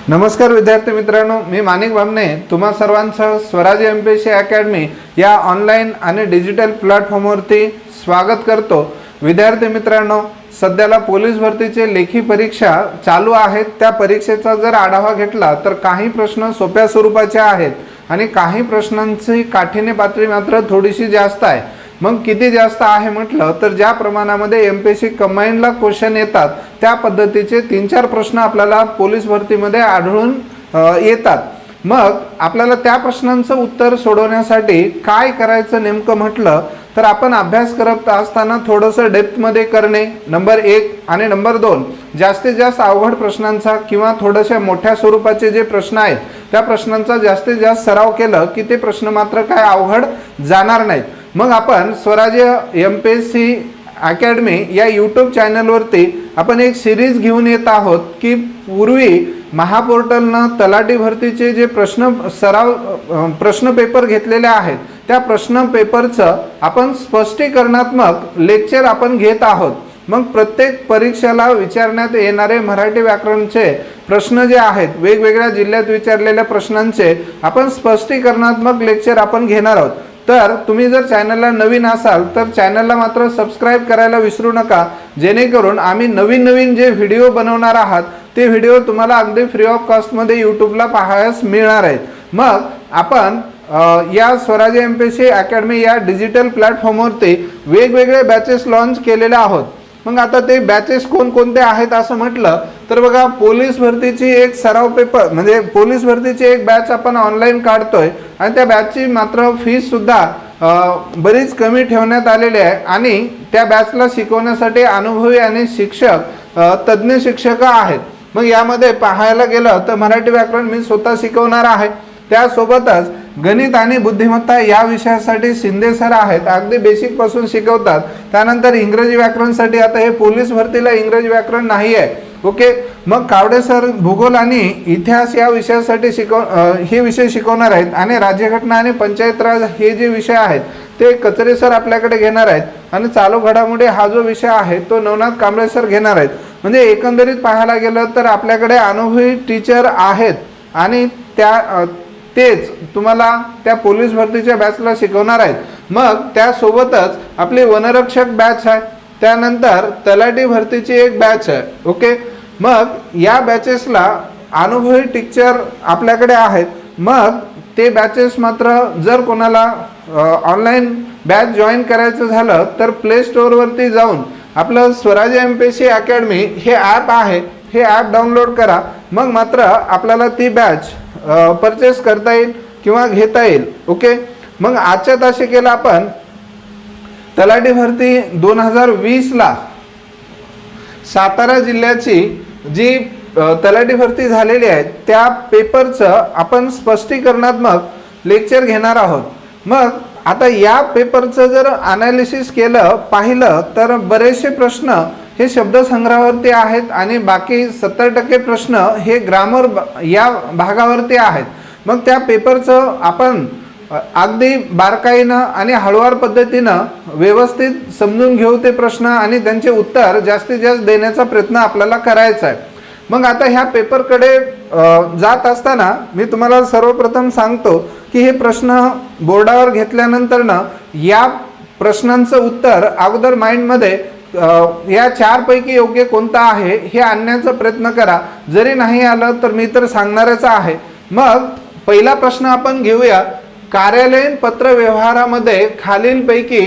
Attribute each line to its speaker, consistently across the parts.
Speaker 1: नमस्कार विद्यार्थी मित्रांनो, मी माणिक बामणे तुम्हा सर्वांचं स्वराज्य एमपीएससी अकॅडमी या ऑनलाईन आणि डिजिटल प्लॅटफॉर्मवरती स्वागत करतो। विद्यार्थी मित्रांनो, सध्याला पोलीस भरतीचे लेखी परीक्षा चालू आहेत। त्या परीक्षेचा जर आढावा घेतला तर काही प्रश्न सोप्या स्वरूपाचे आहेत आणि काही प्रश्नांची काठिण्य पातळी मात्र थोडीशी जास्त आहे। मग किती जास्त आहे म्हटलं तर ज्या प्रमाणामध्ये एमपीएससी कंबाइंडला क्वेश्चन येतात त्या पद्धतीचे 3-4 प्रश्न आपल्याला पोलीस भरतीमध्ये आढळून येतात। मग आपल्याला त्या प्रश्नांचं उत्तर सोडवण्यासाठी काय करायचं नेमकं म्हटलं तर आपण अभ्यास करत असताना थोडंसं डेप्थमध्ये करणे नंबर 1 आणि नंबर 2 जास्तीत जास्त अवघड प्रश्नांचा किंवा थोडेसे मोठ्या स्वरूपाचे जे प्रश्न आहेत त्या प्रश्नांचा जास्तीत जास्त सराव केलं की ते प्रश्न मात्र काय अवघड जाणार नाहीत। मग आपण स्वराज्य एमपीएससी अकॅडमी या यूट्यूब चॅनलवरती आपण एक सिरीज घेऊन येत आहोत की पूर्वी महापोर्टलनं तलाठी भरतीचे जे प्रश्न पेपर घेतलेले आहेत त्या प्रश्न पेपरचं आपण स्पष्टीकरणात्मक लेक्चर आपण घेत आहोत। मग प्रत्येक परीक्षेला विचारण्यात येणारे मराठी व्याकरणचे प्रश्न जे आहेत वेगवेगळ्या जिल्ह्यात विचारलेल्या प्रश्नांचे आपण स्पष्टीकरणात्मक लेक्चर आपण घेणार आहोत। तर तुम्ही जर चॅनलला नवीन असाल तर चॅनलला मात्र सबस्क्राइब करायला विसरू नका, जेणेकरून आम्ही नवीन जे व्हिडिओ बनवणार आहात ते व्हिडिओ तुम्हाला अगदी फ्री ऑफ कॉस्टमध्ये यूट्यूबला पाहायला मिळणार आहेत। मग आपण या स्वराज्य एमपीएससी अकॅडमी या डिजिटल प्लॅटफॉर्मवरती वेगवेगळे बॅचेस लॉन्च केलेले आहोत। मग आता ते बॅचेस कोणकोणते आहेत असं म्हटलं तर बघा, पोलीस भरतीची एक सराव पेपर म्हणजे पोलीस भरतीची एक बॅच आपण ऑनलाईन काढतोय आणि त्या बॅचची मात्र फीस सुद्धा बरीच कमी ठेवण्यात आलेली आहे आणि त्या बॅचला शिकवण्यासाठी अनुभवी आणि तज्ञ शिक्षक आहेत। मग यामध्ये पाहायला गेलं तर मराठी व्याकरण मी स्वतः शिकवणार आहे, त्यासोबतच गणित आणि बुद्धिमत्ता या विषयासाठी शिंदे सर आहेत, अगदी बेसिक पासून शिकवतात। त्यानंतर इंग्रजी व्याकरणसाठी आता हे पोलीस भरतीला इंग्रजी व्याकरण नाही आहे, ओके। मग कावडे सर भूगोल आणि इतिहास या विषयासाठी हे विषय शिकवणार आहेत आणि राज्यघटना आणि पंचायत राज हे जे विषय आहेत ते कचरे सर आपल्याकडे घेणार आहेत आणि चालू घडामोडी हा जो विषय आहे तो नवनाथ कांबळे सर घेणार आहेत। म्हणजे एकंदरीत पाहायला गेलं तर आपल्याकडे अनुभवी टीचर आहेत आणि तेच तुम्हाला त्या पोलीस भरतीच्या बॅचला शिकवणार आहेत। मग त्यासोबतच आपली वनरक्षक बॅच आहे, त्यानंतर तलाठी भरतीची एक बॅच आहे, ओके। मग या बॅचेसला अनुभवी टीचर आपल्याकडे आहेत। मग ते बॅचेस मात्र जर कोणाला ऑनलाईन बॅच जॉईन करायचं झालं तर प्ले स्टोअरवरती जाऊन आपलं स्वराज्य एमपीएससी अकॅडमी हे ॲप आहे, हे ॲप डाउनलोड करा। मग मात्र आपल्याला ती बॅच परचेस करता येईल किंवा घेता येईल, ओके। मग आजच्या तासिकेला आपण तलाठी भरती 2020ला सातारा जिल्ह्याची जी तलाठी भरती झालेली आहे त्या पेपरचं आपण स्पष्टीकरणात्मक लेक्चर घेणार आहोत। मग आता या पेपरचं जर ॲनालिसिस पाहिलं तर बरेचसे प्रश्न हे शब्दसंग्रहावरती आहेत आणि बाकी 70% प्रश्न हे ग्रामर या भागावरती आहेत। मग त्या पेपरचं आपण अगदी बारकाईनं आणि हळूवार पद्धतीनं व्यवस्थित समजून घेऊ ते प्रश्न आणि त्यांचे उत्तर जास्तीत जास्त देण्याचा प्रयत्न आपल्याला करायचा आहे। मग आता ह्या पेपरकडे जात असताना मी तुम्हाला सर्वप्रथम सांगतो की हे प्रश्न बोर्डावर घेतल्यानंतरनं या प्रश्नांचं उत्तर अगोदर माइंडमध्ये या 4 पैकी योग्य कोणता आहे हे आणण्याचा प्रयत्न करा। जरी नाही आलं तर मी तर सांगणारच आहे। मग पहिला प्रश्न आपण घेऊया, कार्यालयीन पत्रव्यवहारामध्ये खालीलपैकी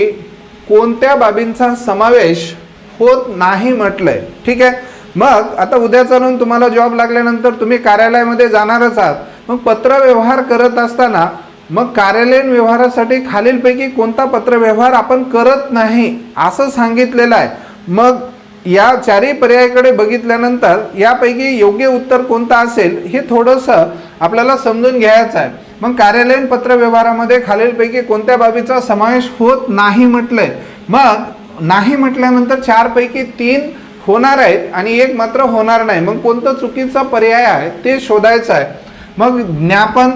Speaker 1: कोणत्या बाबींचा समावेश होत नाही म्हटलंय, ठीक आहे। मग आता उद्या चालून तुम्हाला जॉब लागल्यानंतर तुम्ही कार्यालयामध्ये जाणारच आहात। मग पत्रव्यवहार करत असताना मग कार्यालयीन व्यवहारासाठी खालीलपैकी कोणता पत्रव्यवहार आपण करत नाही असं सांगितलेलं आहे। मग या 4ही पर्यायाकडे बघितल्यानंतर यापैकी योग्य उत्तर कोणतं असेल हे थोडंसं आपल्याला समजून घ्यायचं आहे। मग कार्यालयीन पत्रव्यवहारामध्ये खालीलपैकी कोणत्या बाबीचा समावेश होत नाही म्हटलंय। मग नाही म्हटल्यानंतर 4 पैकी 3 होणार आहेत आणि 1 मात्र होणार नाही। मग कोणतं चुकीचा पर्याय आहे ते शोधायचं आहे। मग ज्ञापन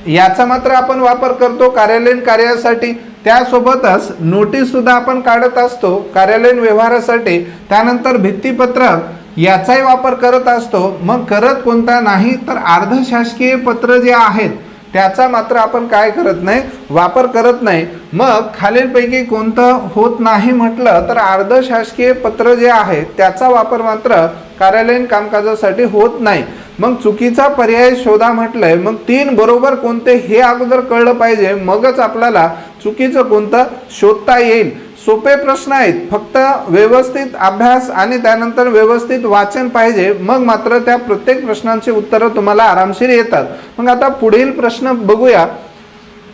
Speaker 1: याचा मात्र आपण वापर करतो कार्यालयीन कार्यासाठी, त्यासोबतच नोटीस सुद्धा आपण काढत असतो कार्यालयीन व्यवहारासाठी। त्यानंतर भित्तीपत्रक याचाही वापर करत असतो, मग करत कोणता नाही तर अर्धशासकीय पत्र जे आहेत त्याचा मात्र आपण काय करत नाही, वापर करत नाही. मग खालीलपैकी कोणतं होत नाही म्हटलं तर अर्धशासकीय पत्र जे आहे त्याचा वापर मात्र कार्यालयीन कामकाजासाठी होत नाही. मग चुकीचा पर्याय शोधा म्हटलंय, मग 3 बरोबर कोणते हे अगोदर कळलं पाहिजे, मगच आपल्याला चुकीचं कोणतं शोधता येईल. सोपे प्रश्न आहेत, फक्त व्यवस्थित अभ्यास आणि त्यानंतर व्यवस्थित वाचन पाहिजे, मग मात्र त्या प्रत्येक प्रश्नांची उत्तरं तुम्हाला आरामशीर येतात. मग आता पुढील प्रश्न बघूया.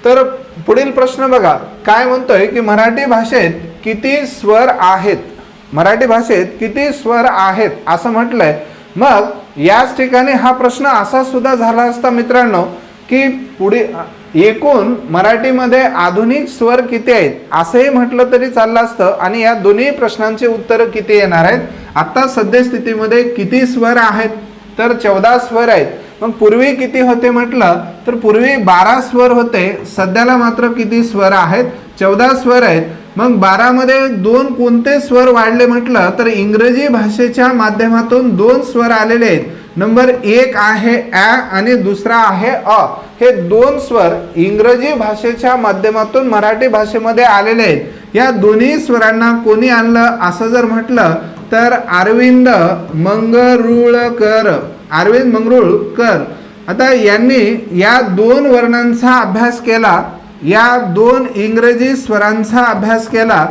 Speaker 1: तर पुढील प्रश्न बघा काय म्हणतोय की मराठी भाषेत किती स्वर आहेत, मराठी भाषेत किती स्वर आहेत असं म्हटलंय. मग याच ठिकाणी हा प्रश्न असा सुद्धा झाला असता मित्रांनो की पुढे एकूण मराठीमध्ये आधुनिक स्वर किती आहेत असंही म्हटलं तरी चाललं असतं, आणि या दोन्ही प्रश्नांची उत्तरं किती येणार आहेत. आता सद्यस्थितीमध्ये किती स्वर आहेत तर 14 स्वर आहेत. मग पूर्वी किती होते म्हटलं तर पूर्वी 12 स्वर होते, सध्याला मात्र किती स्वर आहेत, 14 स्वर आहेत. मग 12 मध्ये 2 कोणते स्वर वाढले म्हटलं तर इंग्रजी भाषेच्या माध्यमातून 2 स्वर आलेले आहेत. नंबर 1 आहे ॲ आणि दुसरा आहे अ. हे 2 स्वर इंग्रजी भाषेच्या माध्यमातून मराठी भाषेमध्ये आलेले आहेत. या दोन्ही स्वरांना कोणी आणलं असं जर म्हटलं तर अरविंद मंगरुळकर, अरविंद मंगरुळकर. आता यांनी या 2 वर्णांचा अभ्यास केला, या 2 इंग्रजी स्वरांचा अभ्यास केला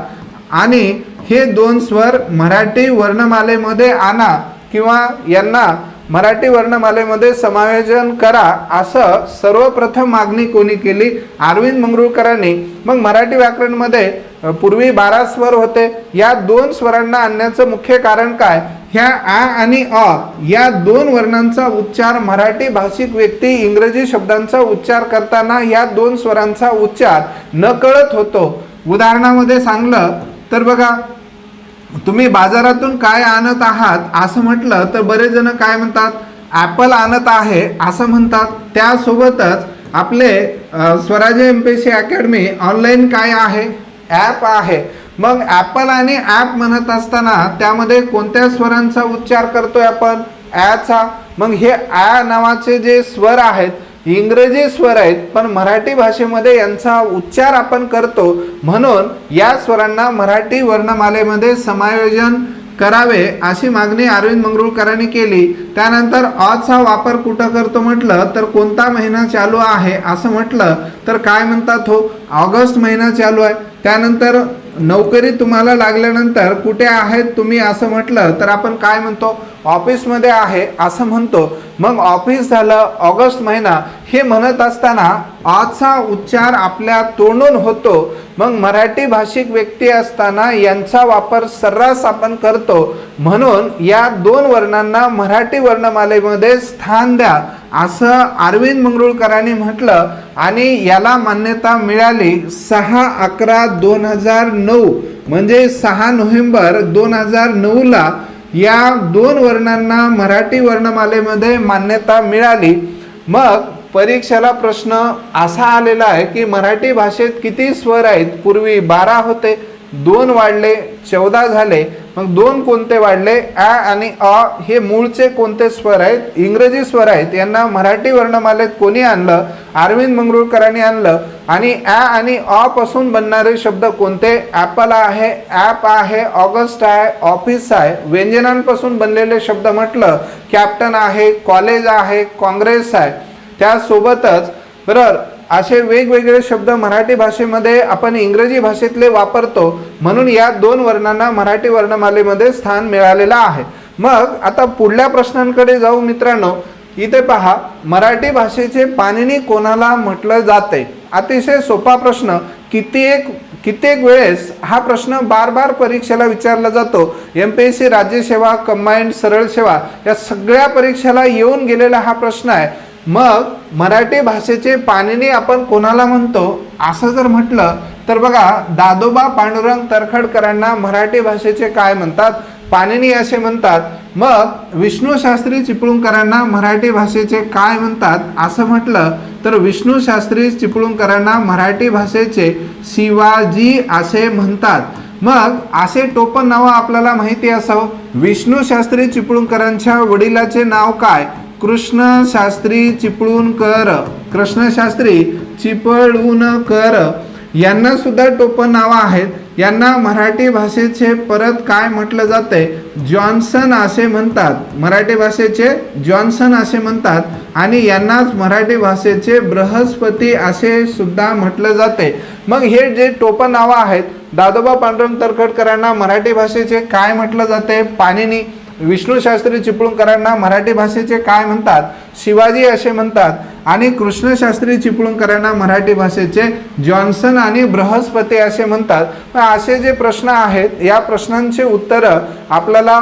Speaker 1: आणि हे 2 स्वर मराठी वर्णमालेमध्ये आणा किंवा यांना मराठी वर्णमालेमध्ये समायोजन करा असं सर्वप्रथम मागणी कोणी केली, अरविंद मंगरुळकरांनी. मग मराठी व्याकरणमध्ये पूर्वी 12 स्वर होते, या 2 स्वरांना आणण्याचं मुख्य कारण काय, ह्या आ आणि अ या 2 वर्णांचा उच्चार मराठी भाषिक व्यक्ती इंग्रजी शब्दांचा उच्चार करताना या 2 स्वरांचा उच्चार नकळत होतो. उदाहरणामध्ये सांगलं तर बघा, तुम्ही बाजारातून काय आणत आहात असं म्हटलं तर बरेच जण काय म्हणतात, ॲपल आणत आहे असं म्हणतात. त्यासोबतच आपले स्वराज्य एमपीएससी अकॅडमी ऑनलाईन काय आहे, ॲप आहे. मग ॲपल आणि ॲप म्हणत असताना त्यामध्ये कोणत्या स्वरांचा उच्चार करतोय आपण, ॲचा. मग हे ॲ नावाचे जे स्वर आहेत इंग्रजी स्वर आहेत, पण मराठी भाषेमध्ये यांचा उच्चार आपण करतो, म्हणून या स्वरांना मराठी वर्णमालेमध्ये समायोजन करावे अशी मागणी अरविंद मंगरुळकरांनी केली. त्यानंतर अचा वापर कुठं करतो म्हटलं तर कोणता महिना चालू आहे असं म्हटलं तर काय म्हणतात, हो ऑगस्ट महिना चालू आहे. त्यानंतर नोकरी तुम्हाला लागल्यानंतर कुठे आहेत तुम्ही असं म्हटलं तर आपण काय म्हणतो, ऑफिसमध्ये आहे असं म्हणतो. मग ऑफिस झालं, ऑगस्ट महिना हे म्हणत असताना आचा उच्चार आपल्या तोंडून होतो. मग मराठी भाषिक व्यक्ती असताना यांचा वापर सर्रास आपण करतो, म्हणून या 2 वर्णांना मराठी वर्णमालेमध्ये स्थान द्या असं अरविंद मंगरुळकरांनी म्हटलं आणि याला मान्यता मिळाली 6/11/2009 म्हणजे 6 नोव्हेंबर 2009ला या 2 वर्णांना मराठी वर्णमालेमध्ये मान्यता मिळाली. मग परीक्षेला प्रश्न असा आलेला आहे की मराठी भाषेत किती स्वर आहेत, पूर्वी 12 होते, 2 वाढले 14 झाले. मग 2 कोणते वाढले, ॲ आणि अ हे मूळचे कोणते स्वर आहेत, इंग्रजी स्वर आहेत. यांना मराठी वर्णमालेत कोणी आणलं, अरविंद मंगरुळकरांनी आणलं. आणि ॲ आणि अ पासून बनणारे शब्द कोणते, ॲपल आहे, ॲप आहे, ऑगस्ट आहे, ऑफिस आहे. व्यंजनांपासून बनलेले शब्द म्हटलं कॅप्टन आहे, कॉलेज आहे, काँग्रेस आहे. त्यासोबतच बरोबर असे वेगवेगळे शब्द मराठी भाषेमध्ये आपण इंग्रजी भाषेतले वापरतो, म्हणून या 2 वर्णांना मराठी वर्णमालेमध्ये स्थान मिळालेलं आहे. मग आता पुढल्या प्रश्नांकडे जाऊ मित्रांनो. इथे पहा, मराठी भाषेचे पाणिनी कोणाला म्हटलं जाते. अतिशय सोपा प्रश्न, कित्येक वेळेस हा प्रश्न बार परीक्षेला विचारला जातो. एमपीएससी राज्यसेवा, कंबाईंड, सरळ सेवा या सगळ्या परीक्षेला येऊन गेलेला हा प्रश्न आहे. मग मराठी भाषेचे पाणिनी आपण कोणाला म्हणतो असं जर म्हटलं तर बघा, दादोबा पांडुरंग तर्खडकरांना मराठी भाषेचे काय म्हणतात, पाणिनी असे म्हणतात. मग विष्णू शास्त्री चिपळूणकरांना मराठी भाषेचे काय म्हणतात असं म्हटलं तर विष्णू शास्त्री चिपळूणकरांना मराठी भाषेचे शिवाजी असे म्हणतात. मग असे टोपण नावं आपल्याला माहिती असावं. विष्णू शास्त्री चिपळूणकरांच्या वडिलाचे नाव काय? कृष्ण शास्त्री चिपळूणकर. कृष्ण शास्त्री चिपळूणकर यांना सुद्धा टोपण नावं आहेत. यांना मराठी भाषेचे परत काय म्हटलं जाते? जॉन्सन असे म्हणतात. मराठी भाषेचे जॉन्सन असे म्हणतात आणि यांनाच मराठी भाषेचे बृहस्पती असे सुद्धा म्हटलं जाते. मग हे जे टोपण नावं आहेत, दादोबा पांडुरंग तरखडकरांना मराठी भाषेचे काय म्हटलं जाते? पाणिनी. विष्णू शास्त्री चिपळूणकरांना मराठी भाषेचे काय म्हणतात? शिवाजी असे म्हणतात. आणि कृष्ण शास्त्री चिपळूणकरांना मराठी भाषेचे जॉन्सन आणि बृहस्पती असे म्हणतात. असे जे प्रश्न आहेत या प्रश्नांचे उत्तरं आपल्याला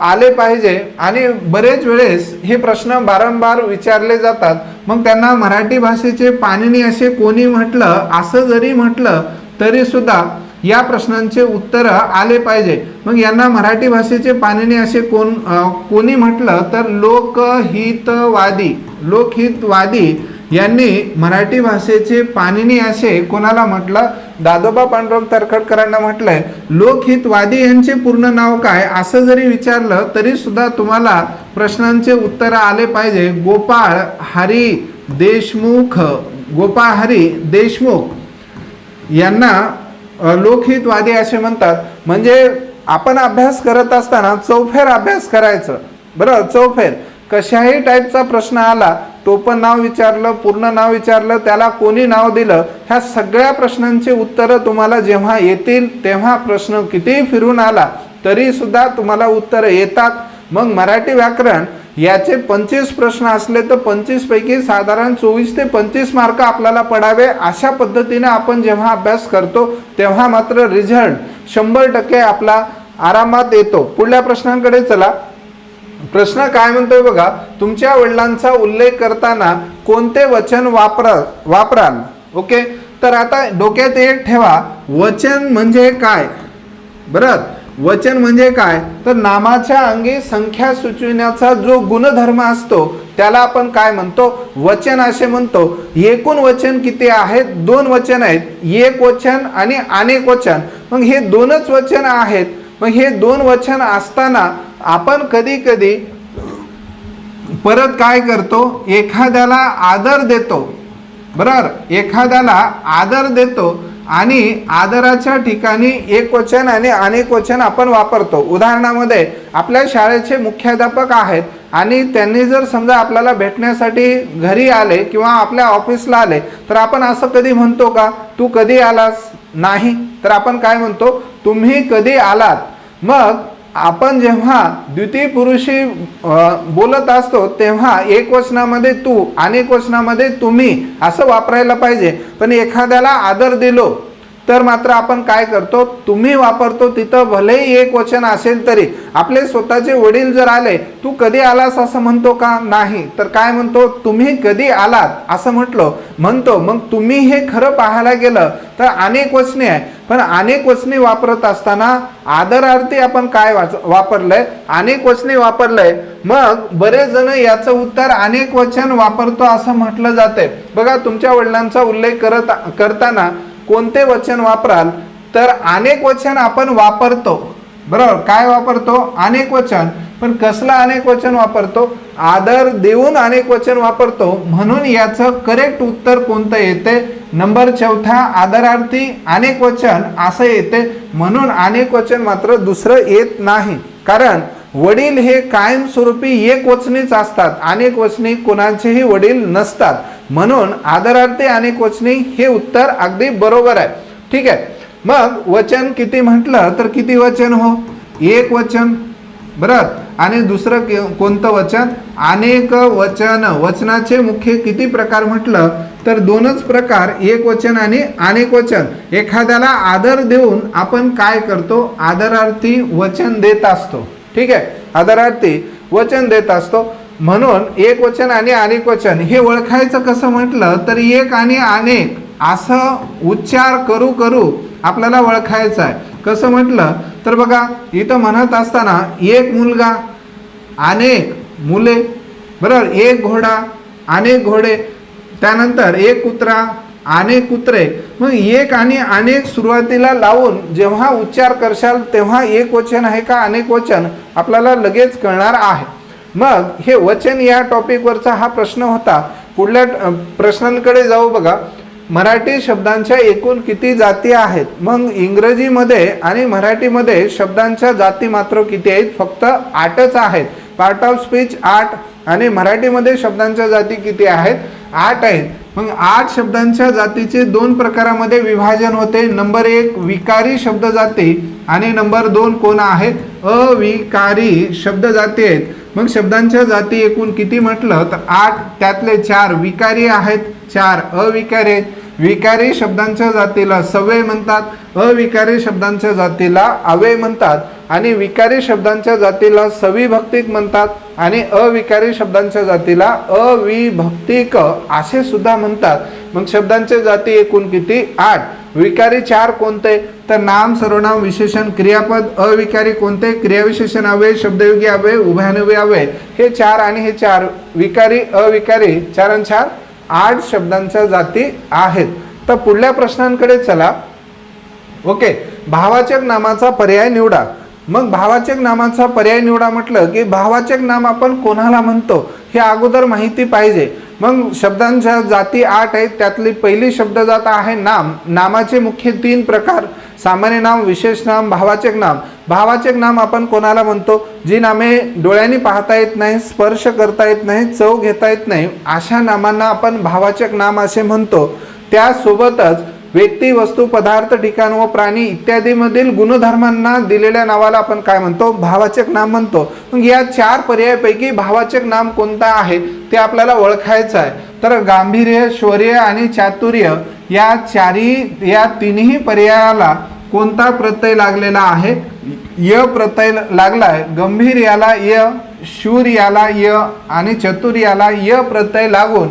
Speaker 1: आले पाहिजे आणि बरेच वेळेस हे प्रश्न वारंवार विचारले जातात. मग त्यांना मराठी भाषेचे पाणिनी असे कोणी म्हटलं, असं जरी म्हटलं तरी सुद्धा या प्रश्नांचे उत्तर आले पाहिजे. मग यांना मराठी भाषेचे पाणिनी असे कोणी म्हटलं तर लोकहितवादी. लोकहितवादी यांनी मराठी भाषेचे पाणिनी असे कोणाला म्हटलं? दादोबा पांडुरंग तरखडकरांना म्हटलंय. लोकहितवादी यांचे पूर्ण नाव काय असं जरी विचारलं तरी सुद्धा तुम्हाला प्रश्नांचे उत्तर आले पाहिजे. गोपाळ हरी देशमुख. गोपाळ हरी देशमुख यांना लोकहितवादी असे म्हणतात. म्हणजे आपण अभ्यास करत असताना चौफेर अभ्यास करायचं. बरं, चौफेर कशाही टाईपचा प्रश्न आला, टोपण नाव विचारलं, पूर्ण नाव विचारलं, त्याला कोणी नाव दिलं, ह्या सगळ्या प्रश्नांची उत्तरं तुम्हाला जेव्हा येतील तेव्हा प्रश्न कितीही फिरून आला तरी सुद्धा तुम्हाला उत्तरं येतात. मग मराठी व्याकरण याचे 25 प्रश्न असले तर 25 पैकी साधारण 24 ते 25 मार्क आपल्याला पडावे. अशा पद्धतीने आपण जेव्हा अभ्यास करतो तेव्हा मात्र रिझल्ट 100% आपला आरामात येतो. पुढल्या प्रश्नांकडे चला. प्रश्न काय म्हणतोय बघा. तुमच्या वडिलांचा उल्लेख करताना कोणते वचन वापराल? ओके, तर आता डोक्यात एक ठेवा, वचन म्हणजे काय? बरं, वचन म्हणजे काय तर नामाच्या अंगी संख्या सुचविण्याचा जो गुणधर्म असतो त्याला आपण काय म्हणतो? वचन असे म्हणतो. एकूण वचन किती आहेत? 2 वचन आहेत, एक वचन आणि अनेक वचन. मग हे 2च वचन आहेत. मग हे 2 वचन असताना आपण कधी कधी परत काय करतो? एखाद्याला आदर देतो. बरोबर, एखाद्याला आदर देतो आणि आदराच्या ठिकाणी एक वचन आणि अनेक वचन आपण वापरतो. उदाहरणामध्ये आपल्या शाळेचे मुख्याध्यापक आहेत आणि त्यांनी जर समजा आपल्याला भेटण्यासाठी घरी आले किंवा आपल्या ऑफिसला आले तर आपण असं कधी म्हणतो का तू कधी आलास? नाही, तर आपण काय म्हणतो? तुम्ही कधी आलात. मग आपण जेव्हा द्वितीय पुरुषी बोलत असतो तेव्हा एक वचनामध्ये तू, अनेक वचनामध्ये तुम्ही असं वापरायला पाहिजे. पण एखाद्याला आदर दिलो तर मात्र आपण काय करतो? तुम्ही वापरतो. तिथं भलेही एक वचन असेल तरी. आपले स्वतःचे वडील जर आले, तू कधी आलास असं म्हणतो का? नाही, तर काय म्हणतो? तुम्ही कधी आलात असं म्हणतो. मग तुम्ही हे खरं पाहायला गेलं तर अनेक वचने आहे. पण अनेक वचने वापरत असताना आदरार्थी आपण काय वापरलंय? अनेक वचने वापरलंय. मग बरेच जण याचं उत्तर अनेक वचन वापरतो असं म्हटलं जाते. बघा, तुमच्या वडिलांचा उल्लेख करताना कोणते वचन वापराल तर अनेक वचन आपण वापरतो. बरोबर, काय वापरतो? अनेक वचन. पण कसलं अनेक वचन वापरतो? आदर देऊन अनेक वचन वापरतो. म्हणून याचं करेक्ट उत्तर कोणतं येते? नंबर 4 आदरार्थी अनेक वचन असं येते. म्हणून अनेक वचन मात्र दुसरं येत नाही. कारण वडील हे कायमस्वरूपी एक वचनीच असतात. अनेक वचनी कोणाचेही वडील नसतात. म्हणून आदरार्थी अनेक वचनी हे उत्तर अगदी बरोबर आहे. ठीक आहे. मग वचन किती म्हटलं तर किती वचन हो? एक वचन. बरं, आणि दुसरं कोणतं वचन? अनेक वचन. वचनाचे मुख्य किती प्रकार म्हटलं तर 2च प्रकार, एक वचन आणि अनेक वचन. एखाद्याला आदर देऊन आपण काय करतो? आदरार्थी वचन देत असतो. ठीक आहे, आदरार्थी वचन देत असतो. म्हणून एक वचन आणि अनेक वचन हे ओळखायचं कसं म्हटलं तर एक आणि अनेक असं उच्चार करू आपल्याला ओळखायचं आहे. कसं म्हटलं तर बघा, इथं म्हणत असताना एक मुलगा, अनेक मुले. बरोबर, एक घोडा, अनेक घोडे. त्यानंतर एक कुत्रा, अनेक कुत्रे. मग एक आणि अनेक सुरुवातीला लावून जेव्हा उच्चार करशाल तेव्हा एक वचन आहे का अनेक वचन आपल्याला लगेच कळणार आहे. मग हे वचन या टॉपिकवरचा हा प्रश्न होता. पुढल्या प्रश्नांकडे जाऊ. बघा, मराठी शब्दांच्या एकूण किती जाती आहेत? मग इंग्रजीमध्ये आणि मराठीमध्ये शब्दांच्या जाती मात्र किती आहेत? फक्त 8च आहेत. पार्ट ऑफ स्पीच 8 आणि मराठीमध्ये शब्दांच्या जाती किती आहेत? 8 आहेत. मग 8 शब्दांच्या जातीचे 2 प्रकारामध्ये विभाजन होते. नंबर 1 विकारी शब्द जाती आणि नंबर 2 कोण आहेत? अविकारी शब्द जाती आहेत. मग शब्दांच्या जाती एकूण किती म्हटलं तर 8, त्यातले 4 विकारी आहेत, 4 अविकारी आहेत. विकारी शब्दांच्या जातीला सव्यय म्हणतात, अविकारी शब्दांच्या जातीला अव्यय म्हणतात आणि विकारी शब्दांच्या जातीला सविभक्तिक म्हणतात आणि अविकारी शब्दांच्या जातीला अविभक्तिक असे सुद्धा म्हणतात. मग शब्दांच्या जाती एकूण किती? 8. विकारी 4 कोणते? तर नाम, सर्वनाम, विशेषण, क्रियापद. अविकारी कोणते? क्रियाविशेषण, अव्यय, शब्दयोगी अव्यय, उभयान्वयी अव्यय. हे 4 आणि हे 4 विकारी अविकारी 4 आणि 4 8 शब्दांच्या जाती आहेत. तर पुढल्या प्रश्नांकडे चला. ओके, भावाचक नामाचा पर्याय निवडा. मग भावाचक नामाचा पर्याय निवडा म्हटलं की भावाचक नाम आपण कोणाला म्हणतो हे अगोदर माहिती पाहिजे. मग शब्दांच्या जाती 8 आहेत. त्यातली पहिली शब्दजात आहे नाम. नामाचे मुख्य 3 प्रकार: सामान्य नाम, विशेष नाम, भावाचक नाम. भावाचक नाम आपण कोणाला म्हणतो? जी नामे डोळ्यांनी पाहता येत नाही, स्पर्श करता येत नाही, चव घेता येत नाही, अशा नामांना आपण भावाचक नाम असे म्हणतो. त्यासोबतच व्यक्ती, वस्तू, पदार्थ, ठिकाण व प्राणी इत्यादीमधील गुणधर्मांना दिलेल्या नावाला आपण काय म्हणतो? भावाचक नाम म्हणतो. मग या 4 पर्यायापैकी भावाचक नाम कोणता आहे ते आपल्याला ओळखायचं आहे. तर गांभीर्य, शौर्य आणि चातुर्य या तिन्ही पर्यायाला कोणता प्रत्यय लागलेला आहे? य प्रत्यय लागलाय. गंभीर याला य, शूर याला य आणि चतुर याला य प्रत्यय लागून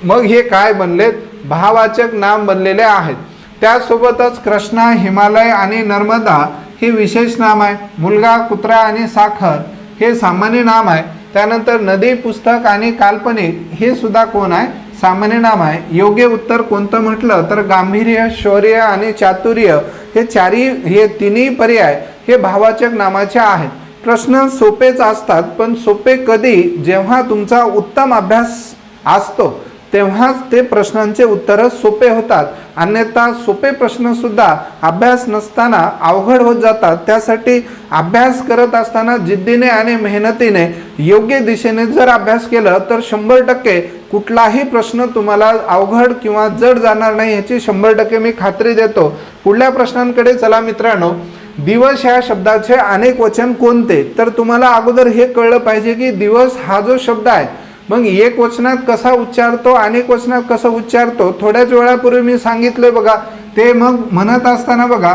Speaker 1: मग हे काय बनलेत? भावाचक नाम बनलेले आहेत. त्यासोबतच कृष्णा, हिमालय आणि नर्मदा हे विशेष नाम आहे. मुलगा, कुत्रा आणि साखर हे सामान्य नाम आहे. त्यानंतर नदी, पुस्तक आणि काल्पनिक हे सुद्धा कोण आहे? सामान्य नाम आहे. योग्य उत्तर कोणतं म्हटलं तर गांभीर्य, शौर्य आणि चातुर्य हे तिन्ही पर्याय हे भावाचक नामाचे आहेत. प्रश्न सोपेच असतात, पण सोपे कधी? जेव्हा तुमचा उत्तम अभ्यास असतो तेव्हाच ते प्रश्नांचे उत्तर सोपे होतात. अन्यथा सोपे प्रश्न सुद्धा अभ्यास नसताना अवघड होत जातात. त्यासाठी अभ्यास करत असताना जिद्दीने आणि मेहनतीने योग्य दिशेने जर अभ्यास केला तर 100% कुठलाही प्रश्न तुम्हाला अवघड किंवा जड जाणार नाही, याची 100% मी खात्री देतो. पुढल्या प्रश्नांकडे चला मित्रांनो. दिवस या शब्दाचे अनेक वचन कोणते? तर तुम्हाला अगोदर हे कळलं पाहिजे की दिवस हा जो शब्द आहे मग एक वचनात कसा उच्चारतो, अनेक वचनात कसं उच्चारतो, थोड्याच वेळापूर्वी मी सांगितलं बघा. ते मग म्हणत असताना बघा,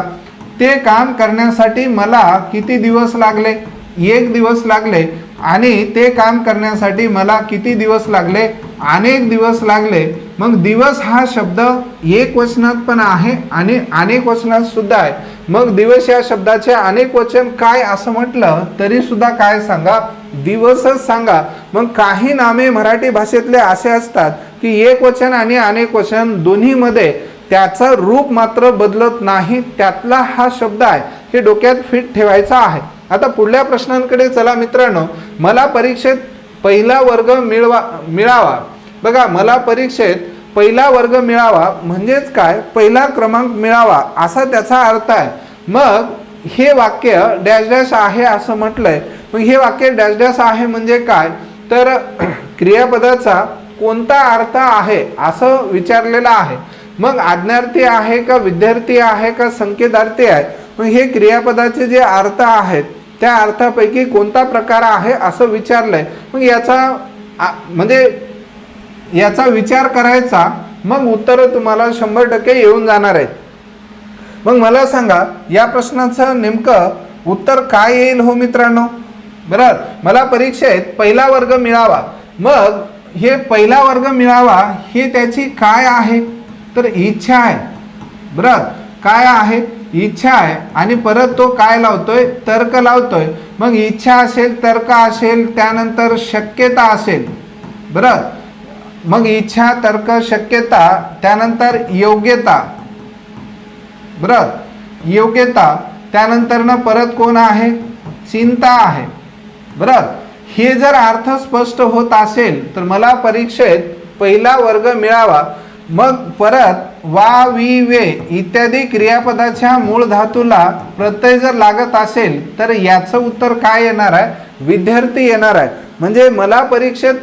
Speaker 1: ते काम करण्यासाठी मला किती दिवस लागले? 1 दिवस लागले. आणि ते काम करण्यासाठी मला किती दिवस लागले? अनेक दिवस लागले. मग दिवस हा शब्द एक वचनात पण आहे आणि अनेक वचनात सुद्धा आहे. मग दिवस या शब्दाचे अनेक वचन काय असं म्हटलं तरी सुद्धा काय सांगा? दिवसच सांगा. मग काही नामे मराठी भाषेतले असे असतात की एक वचन आणि अनेक वचन दोन्हीमध्ये त्याचं रूप मात्र बदलत नाही. त्यातला हा शब्द आहे, हे डोक्यात फिट ठेवायचा आहे. आता पुढल्या प्रश्नांकडे चला मित्रांनो. मला परीक्षेत पहिला वर्ग मिळावा. बघा, मला परीक्षेत पहिला वर्ग मिळावा म्हणजेच काय? पहिला क्रमांक मिळावा असा त्याचा अर्थ आहे. मग हे वाक्य डॅश डॅश आहे असं म्हटलंय. मग हे वाक्य डॅश डॅश आहे म्हणजे काय? तर क्रियापदाचा कोणता अर्थ आहे असं विचारलेलं आहे. मग आज्ञार्थी आहे का, विद्यार्थी आहे का, संकेतार्थी आहे? मग हे क्रियापदाचे जे अर्थ आहेत त्या अर्थापैकी कोणता प्रकार आहे असं विचारलंय. मग याचा विचार करायचा, मग उत्तर तुम्हाला 100% येऊन जाणार आहेत. मग मला सांगा या प्रश्नाचं नेमकं उत्तर काय येईल हो मित्रांनो? बरोबर, मला परीक्षेत पहिला वर्ग मिळावा. मग हे पहिला वर्ग मिळावा हे त्याची काय आहे? तर इच्छा आहे. बरोबर, काय आहे? इच्छा आहे. आणि परत तो काय लावतोय? तर्क लावतोय. मग इच्छा असेल, तर्क असेल, त्यानंतर शक्यता असेल. बरोबर, मग इच्छा, तर्क, शक्यता, त्यानंतर योग्यता, बरोबर, योग्यता, त्यानंतर ना परत कोण आहे, चिंता आहे, बरोबर. हे जर अर्थ स्पष्ट होत असेल तर मला परीक्षेत पहिला वर्ग मिळावा. मग परत वा, वी, वे इत्यादी क्रियापदाच्या मूळ धातूला प्रत्यय जर लागत असेल तर याचं उत्तर काय येणार आहे, विद्यार्थी येणार आहे. म्हणजे मला परीक्षेत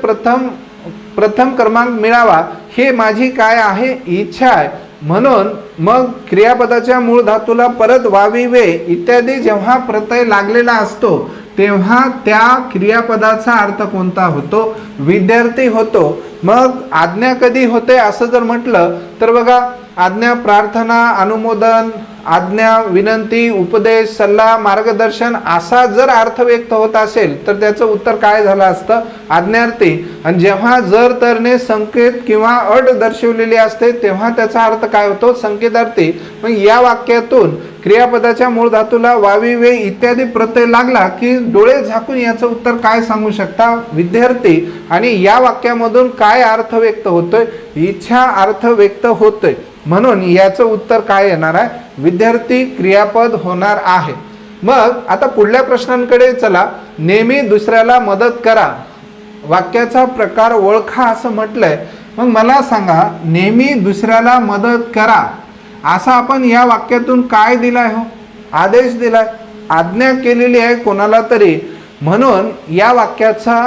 Speaker 1: प्रथम क्रमांक मिळावा हे माझी काय आहे, इच्छा आहे. म्हणून मग क्रियापदाच्या मूळ धातूला परत वावी, वे इत्यादी जेव्हा प्रत्यय लागलेला असतो तेव्हा त्या क्रियापदाचा अर्थ कोणता होतो, विद्यार्थी होतो. मग आज्ञा कधी होते असं जर म्हटलं तर बघा, आज्ञा प्रार्थना, अनुमोदन, आज्ञा विनंती, उपदेश, सल्ला, मार्गदर्शन असा जर अर्थ व्यक्त होत असेल तर त्याचं उत्तर काय झालं असतं, आज्ञार्थी. आणि जेव्हा जर तरने संकेत किंवा अट दर्शवलेली असते तेव्हा त्याचा अर्थ काय होतो, संकेतार्थी. मग या वाक्यातून क्रियापदाच्या मूळ धातूला वावी, वे इत्यादी प्रत्यय लागला की डोळे झाकून याचं उत्तर काय सांगू शकता, विद्यार्थी. आणि या वाक्यामधून काय अर्थ व्यक्त होतोय, इच्छा अर्थ व्यक्त होतोय. म्हणून याचं उत्तर काय येणार आहे, विद्यार्थी क्रियापद होणार आहे. मग आता पुढल्या प्रश्नांकडे चला. नेहमी दुसऱ्याला मदत करा, वाक्याचा प्रकार ओळखा असं म्हटलंय. मग मला सांगा, नेहमी दुसऱ्याला मदत करा असा आपण या वाक्यातून काय दिलाय, हो आदेश दिलाय, आज्ञा केलेली आहे कोणाला तरी. म्हणून या वाक्याचा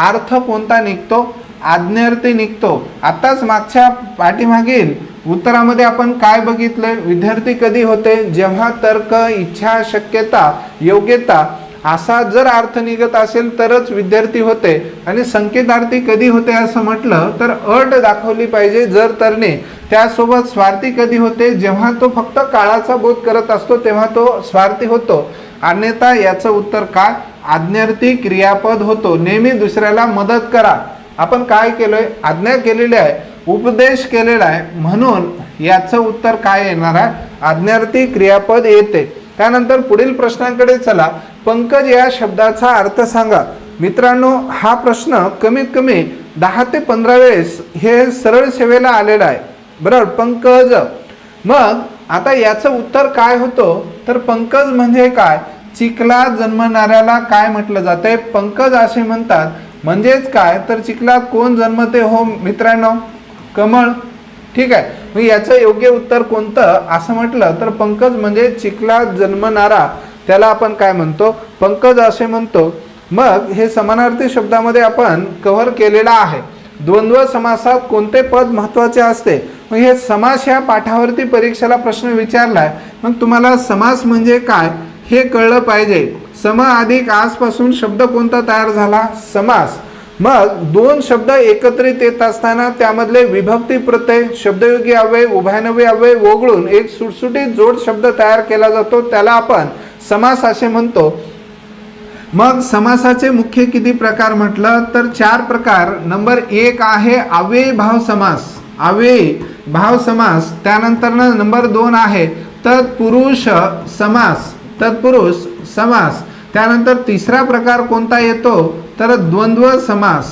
Speaker 1: अर्थ कोणता निघतो, आज्ञार्थी निघतो. आताच मागच्या पाठीमागील उत्तरामध्ये आपण काय बघितलंय, विद्यार्थी कधी होते, जेव्हा तर्क, इच्छा, शक्यता, योग्यता असा जर अर्थ निघत असेल तरच विद्यार्थी होते. आणि संकेतार्थी कधी होते असं म्हटलं तर अट दाखवली पाहिजे जर तरने. त्यासोबत स्वार्थी कधी होते, जेव्हा तो फक्त काळाचा बोध करत असतो तेव्हा तो स्वार्थी होतो. अन्यथा याचं उत्तर काय, आज्ञार्थी क्रियापद होतो. नेहमी दुसऱ्याला मदत करा, आपण काय केलंय, आज्ञा केलेली आहे, उपदेश केलेला आहे. म्हणून याचं उत्तर काय येणार आहे, आज्ञार्थी क्रियापद येते. त्यानंतर पुढील प्रश्नांकडे चला. पंकज या शब्दाचा अर्थ सांगा. मित्रांनो, हा प्रश्न कमीत कमी 10 ते 15 वेळेस हे सरळ सेवेला आलेला आहे, बरोबर, पंकज. मग आता याचं उत्तर काय होतं तर पंकज म्हणजे काय, चिखलात जन्मणाऱ्याला काय म्हटलं जाते, पंकज असे म्हणतात. म्हणजेच काय तर चिखलात कोण जन्मते, हो मित्रांनो, कमळ. ठीक आहे. मग याचं योग्य उत्तर कोणतं असं म्हटलं तर पंकज म्हणजे चिखलात जन्मणारा, त्याला आपण काय म्हणतो, पंकज असे म्हणतो. मग हे समानार्थी शब्दामध्ये आपण कव्हर केलेला आहे. द्वंद्व समासात कोणते पद महत्त्वाचे असते. मग हे समास या पाठावरती परीक्षेला प्रश्न विचारलाय. मग तुम्हाला समास म्हणजे काय हे कळलं पाहिजे. सम अधिक आजपासून शब्द कोणता तयार झाला, समास. मग दोन शब्द एकत्रित येत असताना त्यामधले विभक्ती प्रत्यय, शब्दयोगी अव्यय, उभयनवी अव्यय वगळून एक सुटसुटीत जोड शब्द तयार केला जातो, त्याला आपण समास असे म्हणतो. मग समासाचे मुख्य किती प्रकार म्हटलं तर 4 प्रकार. नंबर 1 आहे अव्ययीभाव समास, अव्ययीभाव समास. त्यानंतर नंबर 2 आहे तत्पुरुष समास, तत्पुरुष समास. त्यानंतर तिसरा प्रकार कोणता येतो तर द्वंद्व समास,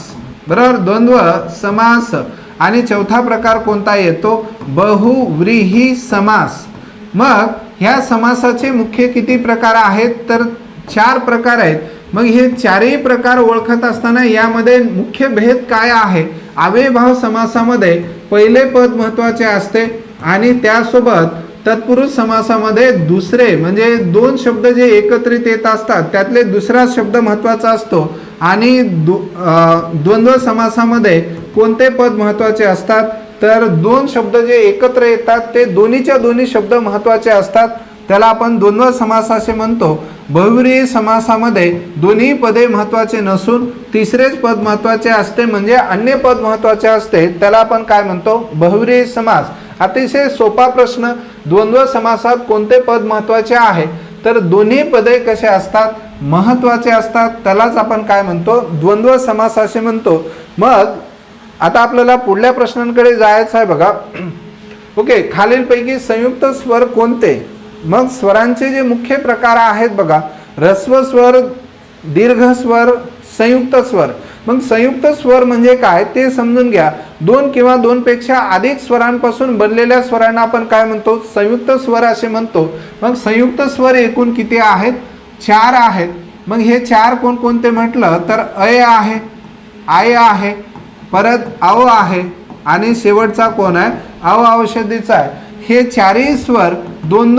Speaker 1: बरोबर, द्वंद्व समास. आणि चौथा प्रकार कोणता येतो, बहुव्रीही समास. मग ह्या समासाचे मुख्य किती प्रकार आहेत तर 4 प्रकार आहेत. मग हे 4ही प्रकार ओळखत असताना यामध्ये मुख्य भेद काय आहे, अव्ययीभाव समासामध्ये पहिले पद महत्त्वाचे असते आणि त्यासोबत तत्पुरुष समासामध्ये दुसरे म्हणजे 2 शब्द जे एकत्रित येत असतात त्यातले दुसरा शब्द महत्त्वाचा असतो. आणि द्वंद्व समासामध्ये कोणते पद महत्त्वाचे असतात तर 2 शब्द जे एकत्र येतात ते दोन्हीच्या दोन्ही शब्द महत्त्वाचे असतात, त्याला आपण द्वंद्व समास असे म्हणतो. बहुव्रीही समासामध्ये दोन्ही पदे महत्त्वाचे नसून तिसरेच पद महत्त्वाचे असते म्हणजे अन्य पद महत्त्वाचे असते, त्याला आपण काय म्हणतो, बहुव्रीही समास. अतिशय सोपा प्रश्न. द्वंद्व समासात कोणते पद महत्त्वाचे आहे तर दोन्ही पदे कसे असतात, महत्त्वाचे असतात, त्यालाच आपण काय म्हणतो, द्वंद्व समास असे म्हणतो. मग आता आपल्याला पुढल्या प्रश्नांकडे जायचं आहे बघा. ओके, खालीलपैकी संयुक्त स्वर कोणते. मग स्वरांचे जे मुख्य प्रकार आहेत बघा, ऱ्हस्व स्वर, दीर्घ स्वर, संयुक्त स्वर. मग संयुक्त स्वर म्हणजे काय ते समजून घ्या. दोन किंवा दोनपेक्षा अधिक स्वरांपासून बनलेल्या स्वरांना आपण काय म्हणतो? संयुक्त स्वर असे म्हणतो. मग संयुक्त स्वर एकूण किती आहेत? 4 आहेत. मग हे 4 कोणकोणते म्हटलं तर अय आहे, आय आहे, परत अव आहे आणि शेवटचा कोण आहे? अव औषधीचा आहे. हे चारही स्वर दोन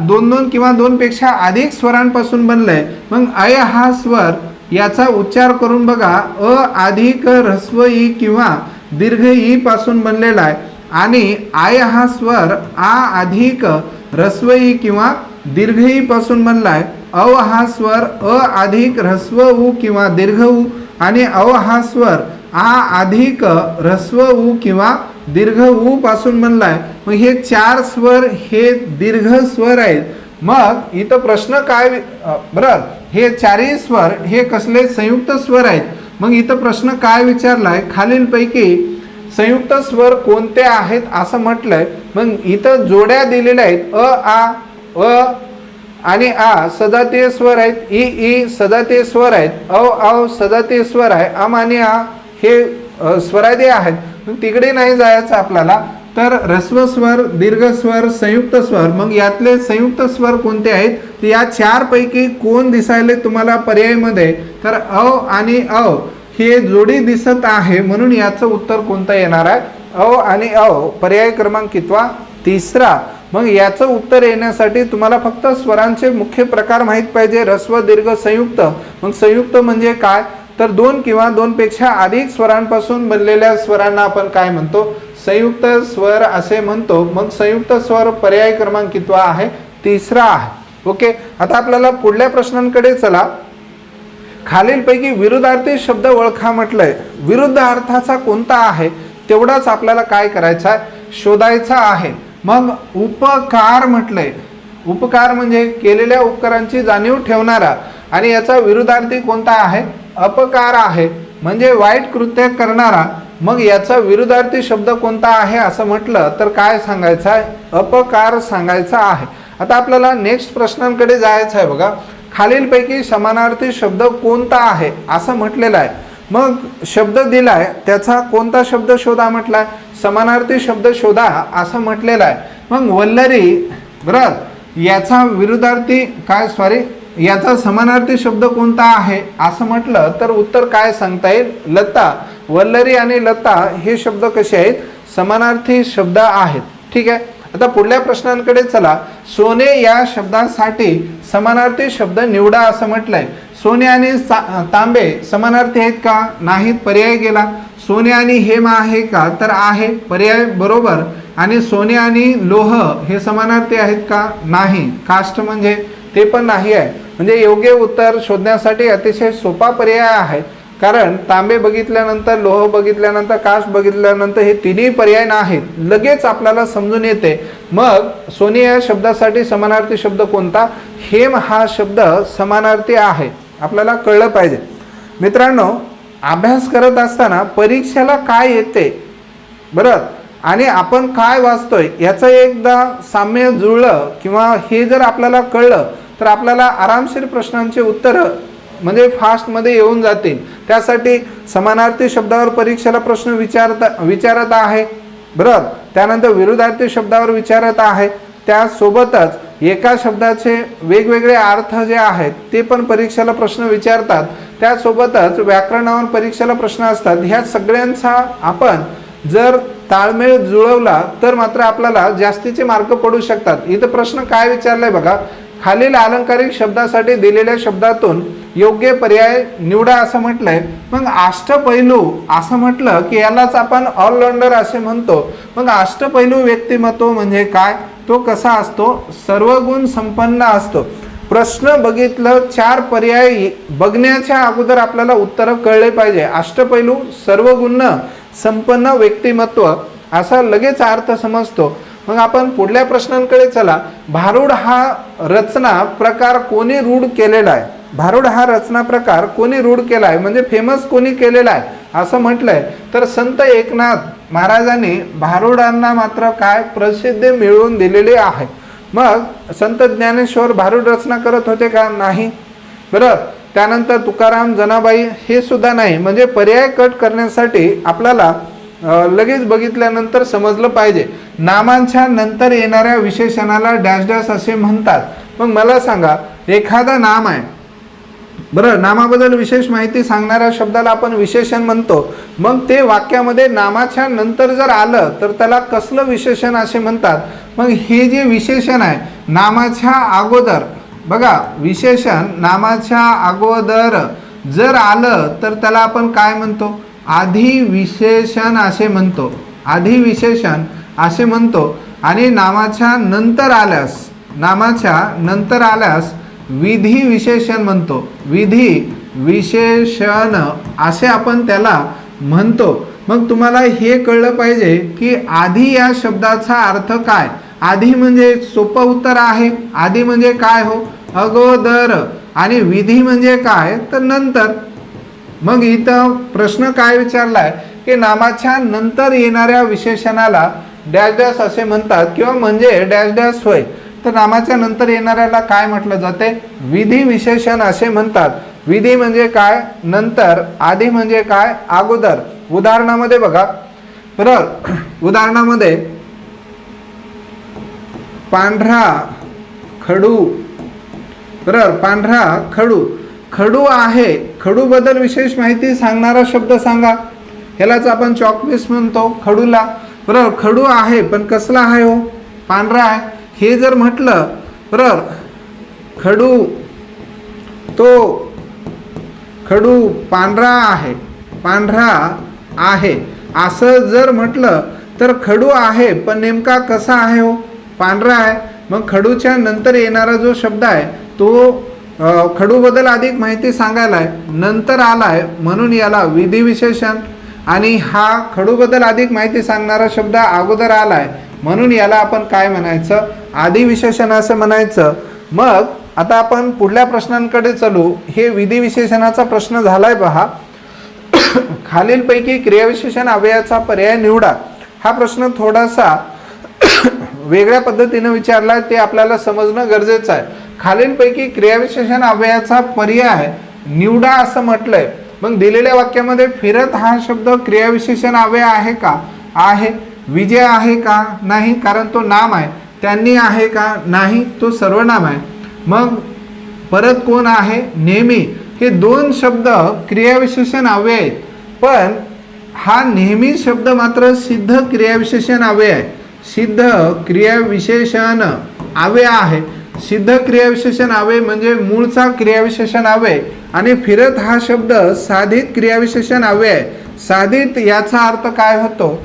Speaker 1: दोन किंवा दोनपेक्षा अधिक स्वरांपासून बनलंय. मग अय हा स्वर याचा उच्चार करून बघा. अ अधिक ह्रस्व ई किंवा दीर्घ ई पासून बनलेला आहे आणि आय हा स्वर आ अधिक ह्रस्व ई किंवा दीर्घ ई पासून बनलाय. अव हा स्वर अ अधिक ह्रस्व उ किंवा दीर्घ उ आणि अव हा स्वर आ अधिक ह्रस्व उ किंवा दीर्घ उ पासून बनलाय. मग हे 4 स्वर हे दीर्घ स्वर आहेत. मग इथं प्रश्न काय बरं, हे चारही स्वर हे कसले? संयुक्त स्वर आहेत. मग इथं प्रश्न काय विचारलाय? खालीलपैकी संयुक्त स्वर कोणते आहेत असं म्हटलंय. मग इथं जोड्या दिलेल्या आहेत. अ आणि आ सजातीय स्वर आहेत. ई सजातीय स्वर आहेत. अव सजातीय स्वर आहे. अम आणि आ हे स्वरादी आहेत. तिकडे नाही जायचं आपल्याला. तर ह्रस्व स्वर, दीर्घ स्वर, संयुक्त स्वर. मग यातले संयुक्त स्वर कोणते आहेत? तर या 4 पैकी कोण दिसायले तुम्हाला पर्यायमध्ये? तर अव आणि अव हे जोडी दिसत आहे, म्हणून याचं उत्तर कोणतं येणार आहे? अव आणि अव. पर्याय क्रमांक कितवा? 3रा. मग याचं उत्तर येण्यासाठी तुम्हाला फक्त स्वरांचे मुख्य प्रकार माहीत पाहिजे. ह्रस्व, दीर्घ, संयुक्त. मग संयुक्त म्हणजे काय? तर 2 किंवा 2पेक्षा अधिक स्वरांपासून बनलेल्या स्वरांना आपण काय म्हणतो? संयुक्त स्वर असे म्हणतो. मग संयुक्त स्वर पर्याय क्रमांक कितवा आहे? 3रा आहे. ओके, आता आपल्याला पुढल्या प्रश्नांकडे चला. खालीलपैकी विरुद्धार्थी शब्द ओळखा म्हटलंय. विरुद्ध अर्थाचा कोणता आहे तेवढाच आपल्याला काय करायचा आहे? शोधायचा आहे. मग उपकार म्हटलंय. उपकार म्हणजे केलेल्या उपकारांची जाणीव ठेवणारा आणि याचा विरुद्धार्थी कोणता आहे? अपकार आहे, म्हणजे वाईट कृत्य करणारा. मग याचा विरुद्धार्थी शब्द कोणता आहे असं म्हटलं तर काय सांगायचं आहे? अपकार सांगायचा आहे. आता आपल्याला नेक्स्ट प्रश्नांकडे जायचं आहे. बघा, खालीलपैकी समानार्थी शब्द कोणता आहे असं म्हटलेलं आहे. मग शब्द दिलाय, त्याचा कोणता शब्द शोधा म्हटलाय? समानार्थी शब्द शोधा असं म्हटलेलं आहे. मग वल्लरी, बरोबर, याचा विरुद्धार्थी काय याचा समानार्थी शब्द कोणता आहे असं म्हटलं तर उत्तर काय सांगता येईल? लता. वल्लरी आणि लता हे शब्द कसे आहेत? समानार्थी शब्द आहेत. ठीक आहे, आता पुढल्या प्रश्नांकडे चला. सोने या शब्दासाठी समानार्थी शब्द निवडा असं म्हटलंय. सोने आणि तांबे समानार्थी आहेत का? नाहीत. पर्याय गेला. सोने आणि हेम आहे का? तर आहे. पर्याय बरोबर. आणि सोने आणि लोह हे समानार्थी आहेत का? नाही. काष्ट म्हणजे ते पण नाही आहे. म्हणजे योग्य उत्तर शोधण्यासाठी अतिशय सोपा पर्याय आहे. कारण तांबे बघितल्यानंतर, लोह बघितल्यानंतर, काष्ट बघितल्यानंतर हे तिन्ही पर्याय नाहीत. लगेच आपल्याला समजून येते. मग सोने या शब्दासाठी समानार्थी शब्द कोणता? हेम हा शब्द समानार्थी आहे. आपल्याला कळलं पाहिजे. मित्रांनो, अभ्यास करत असताना परीक्षेला काय येते बरं आणि आपण काय वाचतोय याचं एकदा साम्य जुळलं किंवा हे जर आपल्याला कळलं तर आपल्याला आरामशीर प्रश्नांचे उत्तर म्हणजे फास्टमध्ये येऊन जातील. त्यासाठी समानार्थी शब्दावर परीक्षेला प्रश्न विचारत आहे, बरोबर. त्यानंतर विरुद्धार्थी शब्दावर विचारत आहे. त्यासोबतच एका शब्दाचे वेगवेगळे अर्थ जे आहेत ते पण परीक्षेला प्रश्न विचारतात. त्यासोबतच व्याकरणावर परीक्षेला प्रश्न असतात. ह्या सगळ्यांचा आपण जर ताळमेळ जुळवला तर मात्र आपल्याला जास्तीचे मार्क पडू शकतात. इथं प्रश्न काय विचारलाय बघा. खालील अलंकारिक शब्दासाठी दिलेल्या शब्दातून योग्य पर्याय निवडा असं म्हटलंय. मग अष्टपैलू असं म्हटलं की यालाच आपण ऑलराऊंडर असे म्हणतो. मग अष्टपैलू व्यक्तिमत्व म्हणजे काय? तो कसा असतो? सर्वगुण संपन्न असतो. प्रश्न बघितलं, 4 पर्याय बघण्याच्या अगोदर आपल्याला उत्तर कळले पाहिजे. अष्टपैलू, सर्वगुण संपन्न व्यक्तिमत्व असा लगेच अर्थ समजतो. मग आपण पुढल्या प्रश्नांकडे चला. भारुड हा रचना प्रकार कोणी रूढ केलेला आहे? भारुड हा रचना प्रकार कोणी रूढ केला आहे म्हणजे फेमस कोणी केलेला आहे असं म्हटलंय तर संत एकनाथ महाराजांनी भारुडांना मात्र काय प्रसिद्धी मिळवून दिलेली आहे. मग संत ज्ञानेश्वर भारुड रचना करत होते का? नाही, बरोबर. त्यानंतर तुकाराम, जनाबाई हे सुद्धा नाही. म्हणजे पर्याय कट करण्यासाठी आपल्याला लगेच बघितल्यानंतर समजलं पाहिजे. नामांच्या नंतर येणाऱ्या विशेषणाला डॅश डॅश असे म्हणतात. मग मला सांगा, एखादं नाम आहे, बरं, नामाबद्दल विशेष माहिती सांगणाऱ्या शब्दाला आपण विशेषण म्हणतो. मग ते वाक्यामध्ये नामाच्या नंतर जर आलं तर त्याला कसलं विशेषण असे म्हणतात. मग हे जे विशेषण आहे नामाच्या अगोदर, बघा, विशेषण नामाच्या अगोदर जर आलं तर त्याला आपण काय म्हणतो, आधी विशेषण असे म्हणतो. आधी विशेषण असे म्हणतो. आणि नामाच्या नंतर आल्यास विधी विशेषण म्हणतो. विधी विशेषण असे आपण त्याला म्हणतो. मग तुम्हाला हे कळलं पाहिजे की आधी या शब्दाचा अर्थ काय. आधी म्हणजे सोपं उत्तर आहे. आधी म्हणजे काय हो, अगोदर. आणि विधी म्हणजे काय, तर नंतर. मग इथं प्रश्न काय विचारलाय की नामाच्या नंतर येणाऱ्या विशेषणाला डॅश डॅश असे म्हणतात किंवा म्हणजे डॅश डॅश होय. तर नामाच्या नंतर येणाऱ्याला काय म्हटलं जाते, विधी विशेषण असे म्हणतात. विधी म्हणजे काय, नंतर. आधी म्हणजे काय, अगोदर. उदाहरणामध्ये बघा, बरोबर, उदाहरणामध्ये पांढरा खडू, बरोबर, पांढरा खडू. खडू आहे, खडू बद्दल विशेष माहिती सांगणारा शब्द सांगा. ह्यालाच आपण चॉकपीस म्हणतो, खडूला. बरोबर, खडू आहे पण कसला आहे हो, पांढरा आहे. हे जर म्हटलं, बरोबर, खडू, तो खडू पांढरा आहे, पांढरा आहे असं जर म्हटलं तर खडू आहे पण नेमका कसा आहे हो, पांढरा आहे. मग खडूच्या नंतर येणारा जो शब्द आहे तो खडूबद्दल अधिक माहिती सांगायला आहे, नंतर आलाय म्हणून याला विधी विशेषण. आणि हा खडूबद्दल अधिक माहिती सांगणारा शब्द अगोदर आलाय म्हणून याला आपण काय म्हणायचं, आधी विशेषण असं म्हणायचं. मग आता आपण पुढल्या प्रश्नांकडे चलू. हे विधी विशेषणाचा प्रश्न झालाय पहा. खालीलपैकी क्रियाविशेषण अव्ययाचा पर्याय निवडा. हा प्रश्न थोडासा वेगळ्या पद्धतीने विचारलाय, ते आपल्याला समजणं गरजेचं आहे. खालीलपैकी क्रियाविशेषण अव्ययाचा पर्याय निवडा असं म्हटलंय. मग दिलेल्या वाक्यामध्ये फिरत हा शब्द क्रियाविशेषण अव्यय आहे का, आहे. विजय आहे का, नाही, कारण तो नाम आहे. त्यांनी आहे का, नाही, तो सर्वनाम आहे. मग परत कोण आहे, नेहमी. हे दोन शब्द क्रियाविशेषण अव्यय आहेत. पण हा नेहमी शब्द मात्र सिद्ध क्रियाविशेषण अव्यय आहे. सिद्ध क्रियाविशेषण अव्यय आहे. सिद्ध क्रियाविशेषण अव्यय म्हणजे मूळचा क्रियाविशेषण अव्यय. आणि फिरत हा शब्द साधित क्रियाविशेषण अव्यय आहे. साधित याचा अर्थ काय होतो,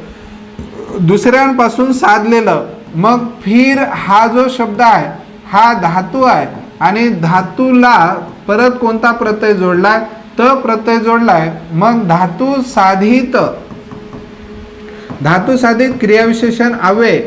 Speaker 1: दुसऱ्यांपासून साधलेलं. मग फिर हा जो शब्द आहे हा धातू आहे आणि धातूला परत कोणता प्रत्यय जोडलाय, त प्रत्यय जोडलाय. मग धातू साधित क्रियाविशेषण अव्यय,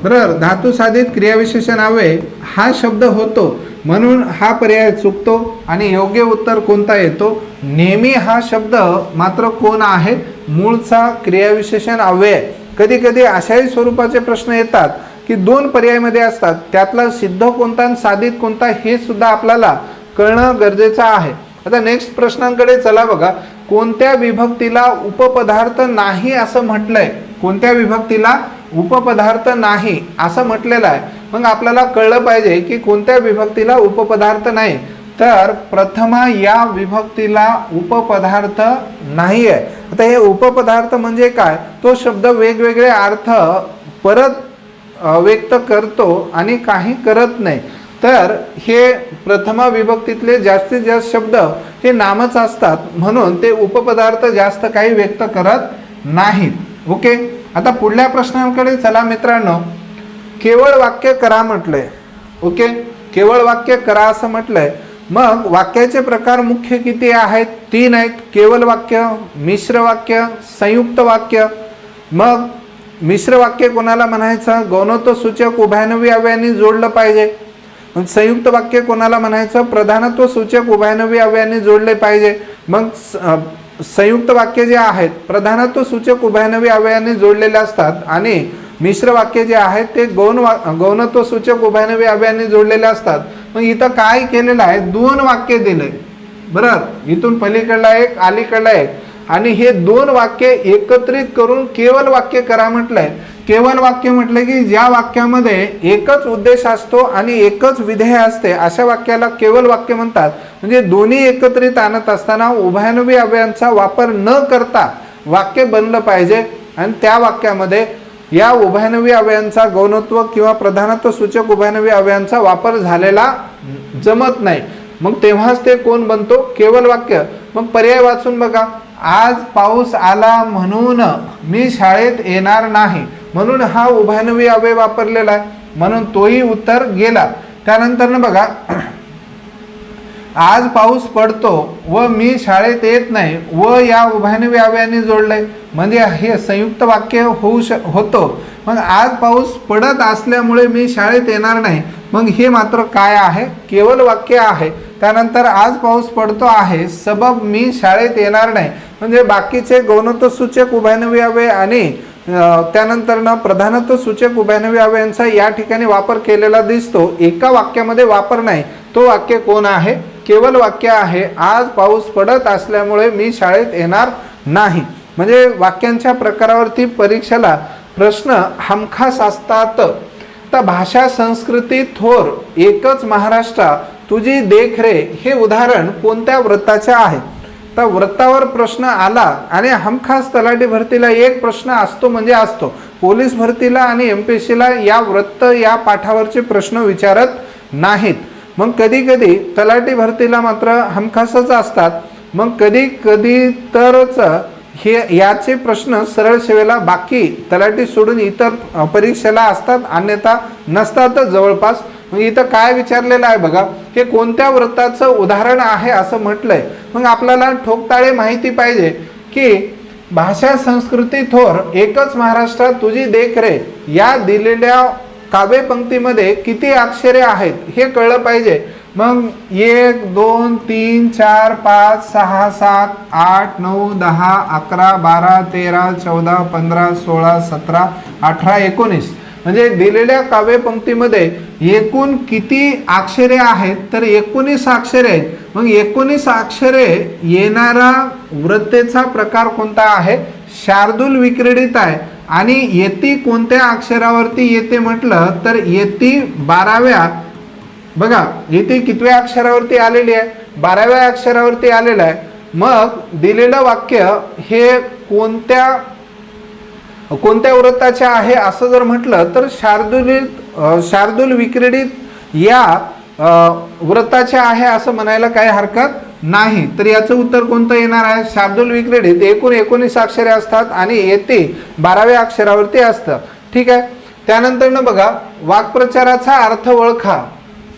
Speaker 1: बरोबर, धातू साधित क्रियाविशेषण अव्यय हा शब्द होतो. म्हणून हा पर्याय चुकतो आणि योग्य उत्तर कोणता येतो, नेहमी हा शब्द मात्र कोण आहे, मूळचा क्रियाविशेषण अव्यय. कधी कधी अशाही स्वरूपाचे प्रश्न येतात की दोन पर्यायमध्ये असतात, त्यातला सिद्ध कोणता आणि साधित कोणता हे सुद्धा आपल्याला कळणं गरजेचं आहे. आता नेक्स्ट प्रश्नांकडे चला. बघा, कोणत्या विभक्तीला उपपदार्थ नाही असं म्हटलंय. कोणत्या विभक्तीला उपपदार्थ नाही असं म्हटलेलं आहे. मग आपल्याला कळलं पाहिजे की कोणत्या विभक्तीला उपपदार्थ नाही. तर प्रथमा या विभक्तीला उपपदार्थ नाही आहे. आता हे उपपदार्थ म्हणजे काय, तो शब्द वेगवेगळे अर्थ परत व्यक्त करतो आणि काही करत नाही. तर हे प्रथमा विभक्तीतले जास्तीत जास्त शब्द हे नामच असतात, म्हणून ते उपपदार्थ जास्त काही व्यक्त करत नाहीत. ओके, आता पुढल्या प्रश्नांकडे चला मित्रांनो. केवळ वाक्य करा म्हटलंय. ओके, केवळ वाक्य करा असं म्हटलंय. मग वाक्याचे प्रकार मुख्य किती आहेत, 3 आहेत. केवळ वाक्य, मिश्र वाक्य, संयुक्त वाक्य. मग मिश्र वाक्य कोणाला म्हणायचं, गौणत्व सूचक उभयनवी अव्ययांनी जोडलं पाहिजे. मग संयुक्त वाक्य कोणाला म्हणायचं, प्रधानत्व सूचक उभयनवी अव्ययांनी जोडले पाहिजे. मग संयुक्त वाक्य जे आहेत प्रधानत्व सूचक उभयनवी अव्ययांनी जोडलेले असतात आणि मिश्र वाक्य जे आहेत ते गौणत्व सूचक उभयनवी अव्ययांनी जोडलेले असतात. मग इथं काय केलेलं आहे, 2 वाक्य दिले. बरोबर, इथून पलीकडला एक अलीकडला एक, आणि हे दोन वाक्य एकत्रित करून केवल वाक्य करा म्हटलंय. केवल वाक्य म्हटलं की ज्या वाक्यामध्ये एकच उद्देश असतो आणि एकच विधेय असते अशा वाक्याला केवल वाक्य म्हणतात. म्हणजे दोन्ही एकत्रित आणत असताना उभयनवी अव्ययांचा वापर न करता वाक्य बनलं पाहिजे आणि त्या वाक्यामध्ये या उभयनवी अव्ययांचा गौणत्व किंवा प्रधानत्व सूचक उभयनवी अव्ययांचा वापर झालेला जमत नाही. मग तेव्हाच ते कोण बनतो, केवल वाक्य. मग पर्याय वाचून बघा. आज पाऊस आला म्हणून मी शाळेत येणार नाही, म्हणून हा उभयनवी अव्यय वापरलेला आहे, म्हणून तोही उत्तर गेला. त्यानंतर बघा, आज पाऊस पडतो व मी शाळेत येत नाही व या उभयनवी अव्ययाने जोडलंय, म्हणजे हे संयुक्त वाक्य होतो. मग आज पाऊस पडत असल्यामुळे मी शाळेत येणार नाही, मग हे मात्र काय आहे, केवल वाक्य आहे. त्यानंतर आज पाऊस पडतो आहे सबब मी शाळेत येणार नाही, म्हणजे बाकीचे गौणत्व सूचक उभयनवी अव्यय आणि त्यानंतर प्रधानत्व सूचक उभयनवी अव्ययांचा या ठिकाणी वापर केलेला दिसतो. एका वाक्यामध्ये वापर नाही, तो वाक्य कोण आहे, केवल वाक्य आहे. आज पाऊस पडत असल्यामुळे मी शाळेत येणार नाही. म्हणजे वाक्यांच्या प्रकारावरती परीक्षेला प्रश्न हमखास असतात. तर भाषा संस्कृती थोर एकच महाराष्ट्रा तुझी देखरे हे उदाहरण कोणत्या वृत्ताचे आहे. तर वृत्तावर प्रश्न आला आणि हमखास तलाठी भरतीला एक प्रश्न असतो म्हणजे असतो. पोलीस भरतीला आणि एमपीएससीला या वृत्त या पाठावरचे प्रश्न विचारत नाहीत. मग कधी कधी तलाठी भरतीला मात्र हमखासच असतात. मग कधी कधी तरच हे याचे प्रश्न सरळ सेवेला बाकी तलाठी सोडून इतर परीक्षेला असतात, अन्यथा नसतातच जवळपास. मग इथं काय विचारलेलं आहे बघा, हे कोणत्या वृत्ताचं उदाहरण आहे असं म्हटलंय. मग आपल्याला ठोकताळे माहिती पाहिजे की भाषा संस्कृती थोर एकच महाराष्ट्रात तुझी देखरे या दिलेल्या काव्यपंक्तीमध्ये किती अक्षरे आहेत हे कळलं पाहिजे. मग 1 2 3 4 5 6 7 8 9 10 11 12 13 14 15 16 17 18 19 म्हणजे दिलेल्या काव्यपंक्तीमध्ये एकूण किती अक्षरे आहेत, तर 19 अक्षरे आहेत. मग 19 अक्षरे येणारा वृत्तेचा प्रकार कोणता आहे, शार्दूल विक्रीडित आहे. आणि येती कोणत्या अक्षरावरती येते म्हटलं तर येती 12व्या, बघा येते कितव्या अक्षरावरती आलेली आहे, 12व्या अक्षरावरती आलेलं आहे. मग दिलेलं वाक्य हे कोणत्या वृत्ताचे आहे असं जर म्हटलं तर शार्दूल विक्रीडित या वृत्ताचे आहे असं म्हणायला काही हरकत नाही. तर याचं उत्तर कोणतं येणार आहे, शार्दूल विक्रीडित. एकूण 19 अक्षरे असतात आणि येते 12व्या अक्षरावरती असतं. ठीक आहे. त्यानंतर बघा, वाक्प्रचाराचा अर्थ ओळखा.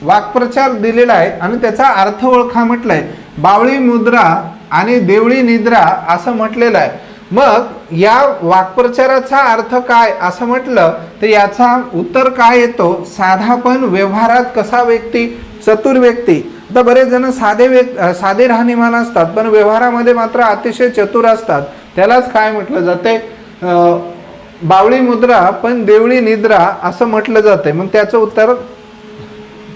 Speaker 1: वाक्प्रचार दिलेला आहे आणि त्याचा अर्थ ओळखा म्हटलंय. बावळी मुद्रा आणि देवळी निद्रा असं म्हटलेलं आहे. मग या वाक्प्रचाराचा अर्थ काय असं म्हटलं तर याचा उत्तर काय येतो, साधा पण व्यवहारात कसा व्यक्ती, चतुर व्यक्ती. आता बरेच जण साधे राहणीमान असतात पण व्यवहारामध्ये मात्र अतिशय चतुर असतात, त्यालाच काय म्हटलं जाते, बावळी मुद्रा पण देवळी निद्रा असं म्हटलं जाते. मग त्याचं उत्तर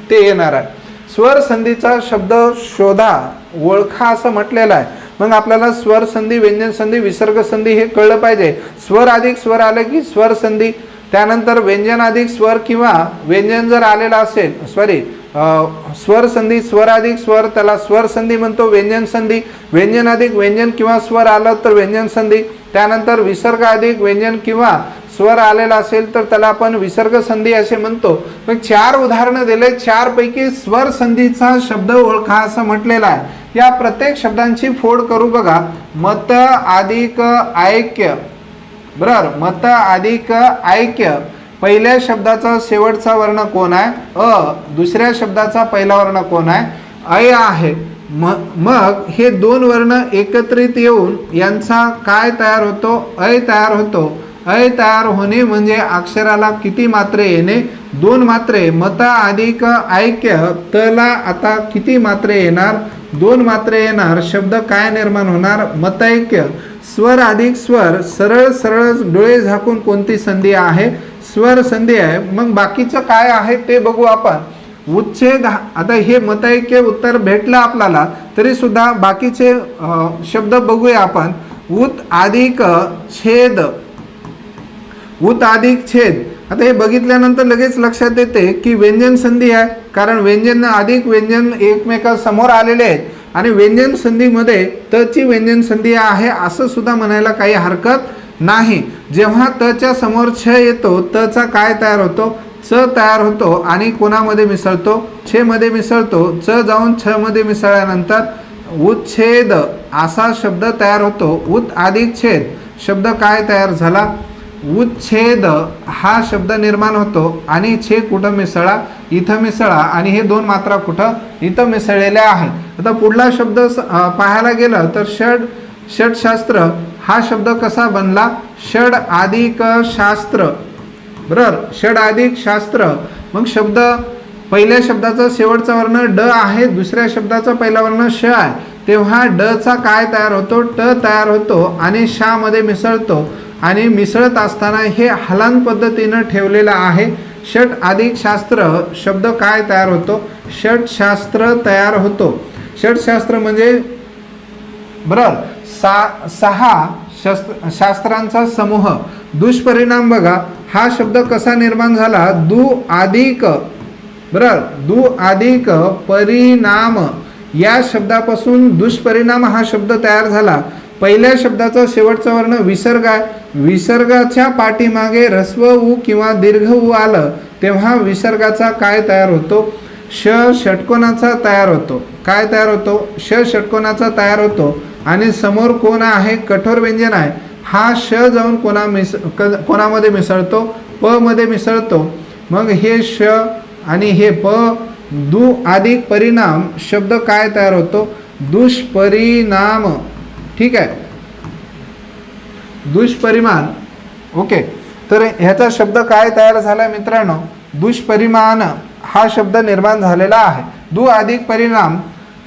Speaker 1: ते येणार आहे. स्वर संधीचा शब्द शोधा ओळखा असं म्हटलेलं आहे. मग आपल्याला स्वर संधी, व्यंजन संधी, विसर्ग संधी हे कळलं पाहिजे. स्वर अधिक स्वर आलं की स्वर संधी, त्यानंतर व्यंजन अधिक स्वर किंवा व्यंजन जर आलेला असेल, स्वर संधी, स्वर अधिक स्वर त्याला स्वर संधी म्हणतो. व्यंजन संधी, व्यंजन अधिक व्यंजन किंवा स्वर आलं तर व्यंजन संधी. त्यानंतर विसर्ग अधिक व्यंजन किंवा स्वर आलेला असेल तर त्याला आपण विसर्ग संधी असे म्हणतो. मग 4 उदाहरणं दिले, 4 पैकी स्वर संधीचा शब्द ओळखा असं म्हटलेला आहे. या प्रत्येक शब्दांची फोड करू बघा. मत अधिक ऐक्य, बरोबर, मत अधिक ऐक्य. पहिल्या शब्दाचा शेवटचा वर्ण कोण आहे, अ. दुसऱ्या शब्दाचा पहिला वर्ण कोण आहे, ऐ आहे. मग हे 2 वर्ण एकत्रित येऊन यांचा काय तयार होतो, ऐ तयार होतो. ऐ तयार होणे म्हणजे अक्षराला किती मात्रे येणे, 2 मात्रे. मत अधिक ऐक्य, तला आता किती मात्रे येणार, 2 मात्रे येणार. शब्द काय निर्माण होणार, मतैक्य. स्वर अधिक स्वर, सरळ सरळ डोळे झाकून कोणती संधी आहे, स्वर संधी आहे. मग बाकीचं काय आहे ते बघू आपण. उच्छेद, आता हे मतैक्य उत्तर भेटलं आपल्याला, तरी सुद्धा बाकीचे शब्द बघूया आपण. उत अधिक छेद, उत अधिक छेद. आता हे बघितल्यानंतर लगेच लक्षात येते की व्यंजन संधी आहे, कारण व्यंजन अधिक व्यंजन एकमेकांसमोर आलेले आहेत आणि व्यंजन संधीमध्ये त ची व्यंजन संधी आहे असं सुद्धा म्हणायला काही हरकत नाही. जेव्हा त च्या समोर छ येतो, त चा काय तयार होतो, च तयार होतो आणि कोणामध्ये मिसळतो, छे मध्ये मिसळतो. च जाऊन छ मध्ये मिसळल्यानंतर उच्छेद असा शब्द तयार होतो. उत अधिक छेद शब्द काय तयार झाला, उच्छेद हा शब्द निर्माण होतो आणि छे कुठं मिसळा, इथं मिसळा आणि हे दोन मात्रा कुठं, इथं मिसळलेल्या आहेत. आता पुढला शब्द पाहायला गेलं तर षडशास्त्र हा शब्द कसा बनला, षड अधिक शास्त्र, बरोबर, षड अधिक शास्त्र. मग शब्द पहिल्या शब्दाचा शेवटचा वर्ण ड आहे, दुसऱ्या शब्दाचा पहिला वर्ण श आहे, तेव्हा ड चा काय तयार होतो, ट तयार होतो आणि शा मध्ये मिसळतो आणि मिसळत असताना हे हलन पद्धतीनं ठेवलेलं आहे. षट अधिक शास्त्र शब्द काय तयार होतो, षटशास्त्र तयार होतो. षटशास्त्र म्हणजे बरोबर सहा शास्त्रांचा समूह. दुष्परिणाम बघा, हा शब्द कसा निर्माण झाला, दु अधिक, बरोबर, दु अधिक परिणाम या शब्दापासून दुष्परिणाम हा शब्द तयार झाला. पहिल्या शब्दाचा शेवटचा वर्ण विसर्ग आहे, विसर्गाच्या पाठीमागे ऱ्हस्व उ किंवा दीर्घ उ आलं तेव्हा विसर्गाचा काय तयार होतो, षटकोनाचा तयार होतो. काय तयार होतो, षटकोनाचा तयार होतो आणि समोर कोण आहे, कठोर व्यंजन आहे, हा श जाऊन कोणामध्ये मिसळतो, प मध्ये मिसळतो. मग हे श आणि हे प, दु अधिक परिणाम शब्द काय तयार होतो, दुष्परिणाम. ठीक आहे, दुष्परिमाण. ओके, तर ह्याचा शब्द काय तयार झाला मित्रांनो, दुष्परिमाण हा शब्द निर्माण झालेला आहे. दु अधिक परिणाम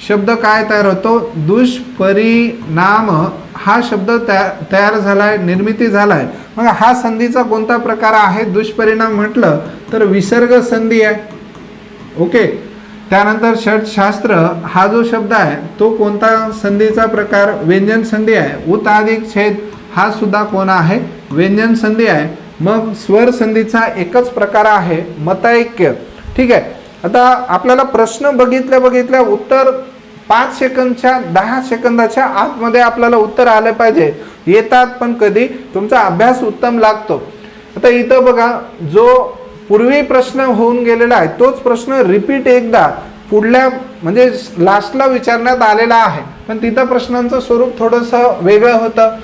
Speaker 1: शब्द काय तयार होतो, दुष्परिणाम हा शब्द तयार झालाय, निर्मिती झालाय. मग हा संधीचा कोणता प्रकार आहे, दुष्परिणाम म्हटलं तर विसर्ग संधी आहे. ओके, त्यानंतर षटशास्त्र हा जो शब्द आहे तो कोणता संधीचा प्रकार, व्यंजन संधी आहे. उत अधिक छेद हा सुद्धा कोण आहे, व्यंजन संधी आहे. मग स्वर संधीचा एकच प्रकार आहे, मतैक्य. ठीक आहे, आता आपल्याला प्रश्न बघितल्या उत्तर 5 सेकंदच्या 10 सेकंदाच्या आतमध्ये आपल्याला उत्तर आलं पाहिजे. येतात पण कधी, तुमचा अभ्यास उत्तम लागतो. आता इथं बघा, जो पूर्वी प्रश्न होऊन गेलेला आहे तोच प्रश्न रिपीट एकदा पुढल्या म्हणजे लास्टला विचारण्यात आलेला आहे, पण तिथं प्रश्नांचं स्वरूप थोडंसं वेगळं होतं.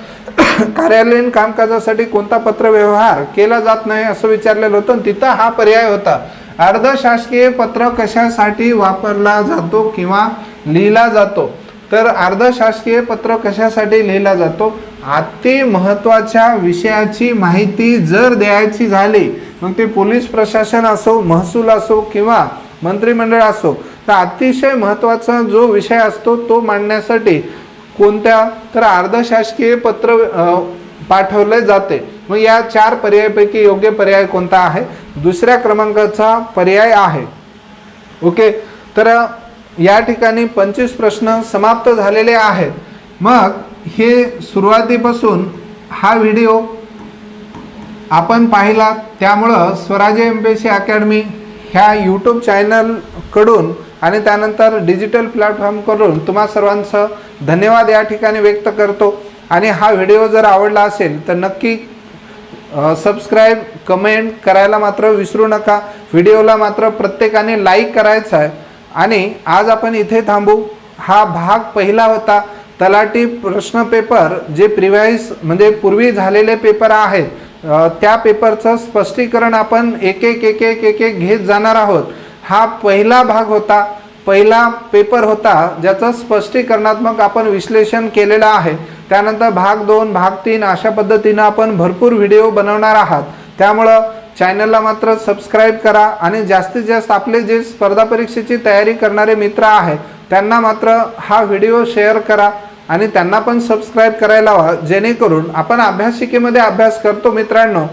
Speaker 1: कार्यालयीन कामकाजासाठी कोणता पत्रव्यवहार केला जात नाही असं विचारलेलं होतं, तिथं हा पर्याय होता. अर्धशासकीय पत्र कशासाठी वापरला जातो किंवा लिहिला जातो, तर अर्धशासकीय पत्र कशासाठी लिहिला जातो, अति महत्त्वाच्या विषयाची माहिती जर द्यायची झाली, मग ते पोलीस प्रशासन असो, महसूल असो किंवा मंत्रिमंडळ असो, तर अतिशय महत्त्वाचा जो विषय असतो तो मांडण्यासाठी कोणत्या, तर अर्धशासकीय पत्र पाठवले जाते. मग या 4 पर्यायापैकी योग्य पर्याय कोणता आहे, दुसऱ्या क्रमांकाचा पर्याय आहे. ओके, तर या ठिकाणी 25 प्रश्न समाप्त झालेले आहेत. मग हे सुरुवातीपासून हा व्हिडिओ आपण पाहिला, त्यामुळं स्वराज्य MPSC अकॅडमी ह्या यूट्यूब चॅनलकडून आणि त्यानंतर डिजिटल प्लॅटफॉर्मकडून तुम्हा सर्वांचं धन्यवाद या ठिकाणी व्यक्त करतो. आणि हा व्हिडिओ जर आवडला असेल तर नक्की सबस्क्राईब, कमेंट करायला मात्र विसरू नका. व्हिडिओला मात्र प्रत्येकाने लाईक करायचं आहे. आणि आज आपण इथे थांबू. हा भाग पहिला होता. तलाठी प्रश्न पेपर जे प्रिव्हाइस म्हणजे पूर्वी झालेले पेपर आहेत त्या पेपरचं स्पष्टीकरण आपण एक एक घेत जाणार आहोत. हा पहिला भाग होता, पहिला पेपर होता ज्याचं स्पष्टीकरणात्मक आपण विश्लेषण केलेलं आहे. त्यानंतर भाग 2, भाग 3 अशा पद्धतीनं आपण भरपूर व्हिडिओ बनवणार आहात. त्यामुळं चॅनलला मात्र सबस्क्राईब करा आणि जास्तीत जास्त आपले जे स्पर्धा परीक्षेची तयारी करणारे मित्र आहेत त्यांना मात्र हा व्हिडिओ शेअर करा आणि त्यांना पण सबस्क्राईब करायला हवा, जेणेकरून आपण अभ्यासिकेमध्ये अभ्यास करतो मित्रांनो.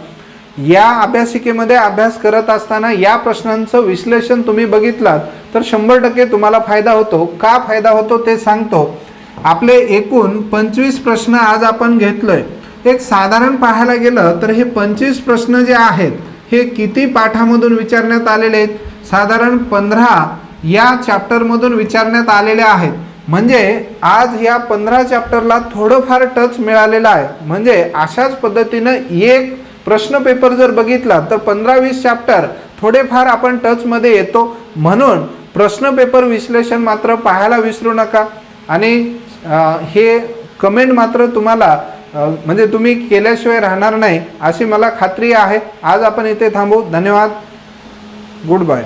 Speaker 1: या अभ्यासिकेमध्ये अभ्यास करत असताना या प्रश्नांचं विश्लेषण तुम्ही बघितलात तर 100% तुम्हाला फायदा होतो. का फायदा होतो ते सांगतो. आपले एकूण 25 प्रश्न आज आपण घेतलोय. एक साधारण पाहायला गेलं तर हे 25 प्रश्न जे आहेत हे किती पाठामधून विचारण्यात आलेले आहेत? साधारण 15 या चॅप्टरमधून विचारण्यात आलेले आहेत. म्हणजे आज या 15 चॅप्टरला थोडंफार टच मिळालेला आहे. म्हणजे अशाच पद्धतीनं एक प्रश्न पेपर जर बघितला तर 15-20 चॅप्टर थोडेफार आपण टचमध्ये येतो. म्हणून प्रश्न पेपर विश्लेषण मात्र पाहायला विसरू नका आणि हे कमेंट मात्र तुम्हाला म्हणजे तुम्ही केल्याशिवाय राहणार नाही अशी मला खात्री आहे. आज आपण इथे थांबू. धन्यवाद. Good bye.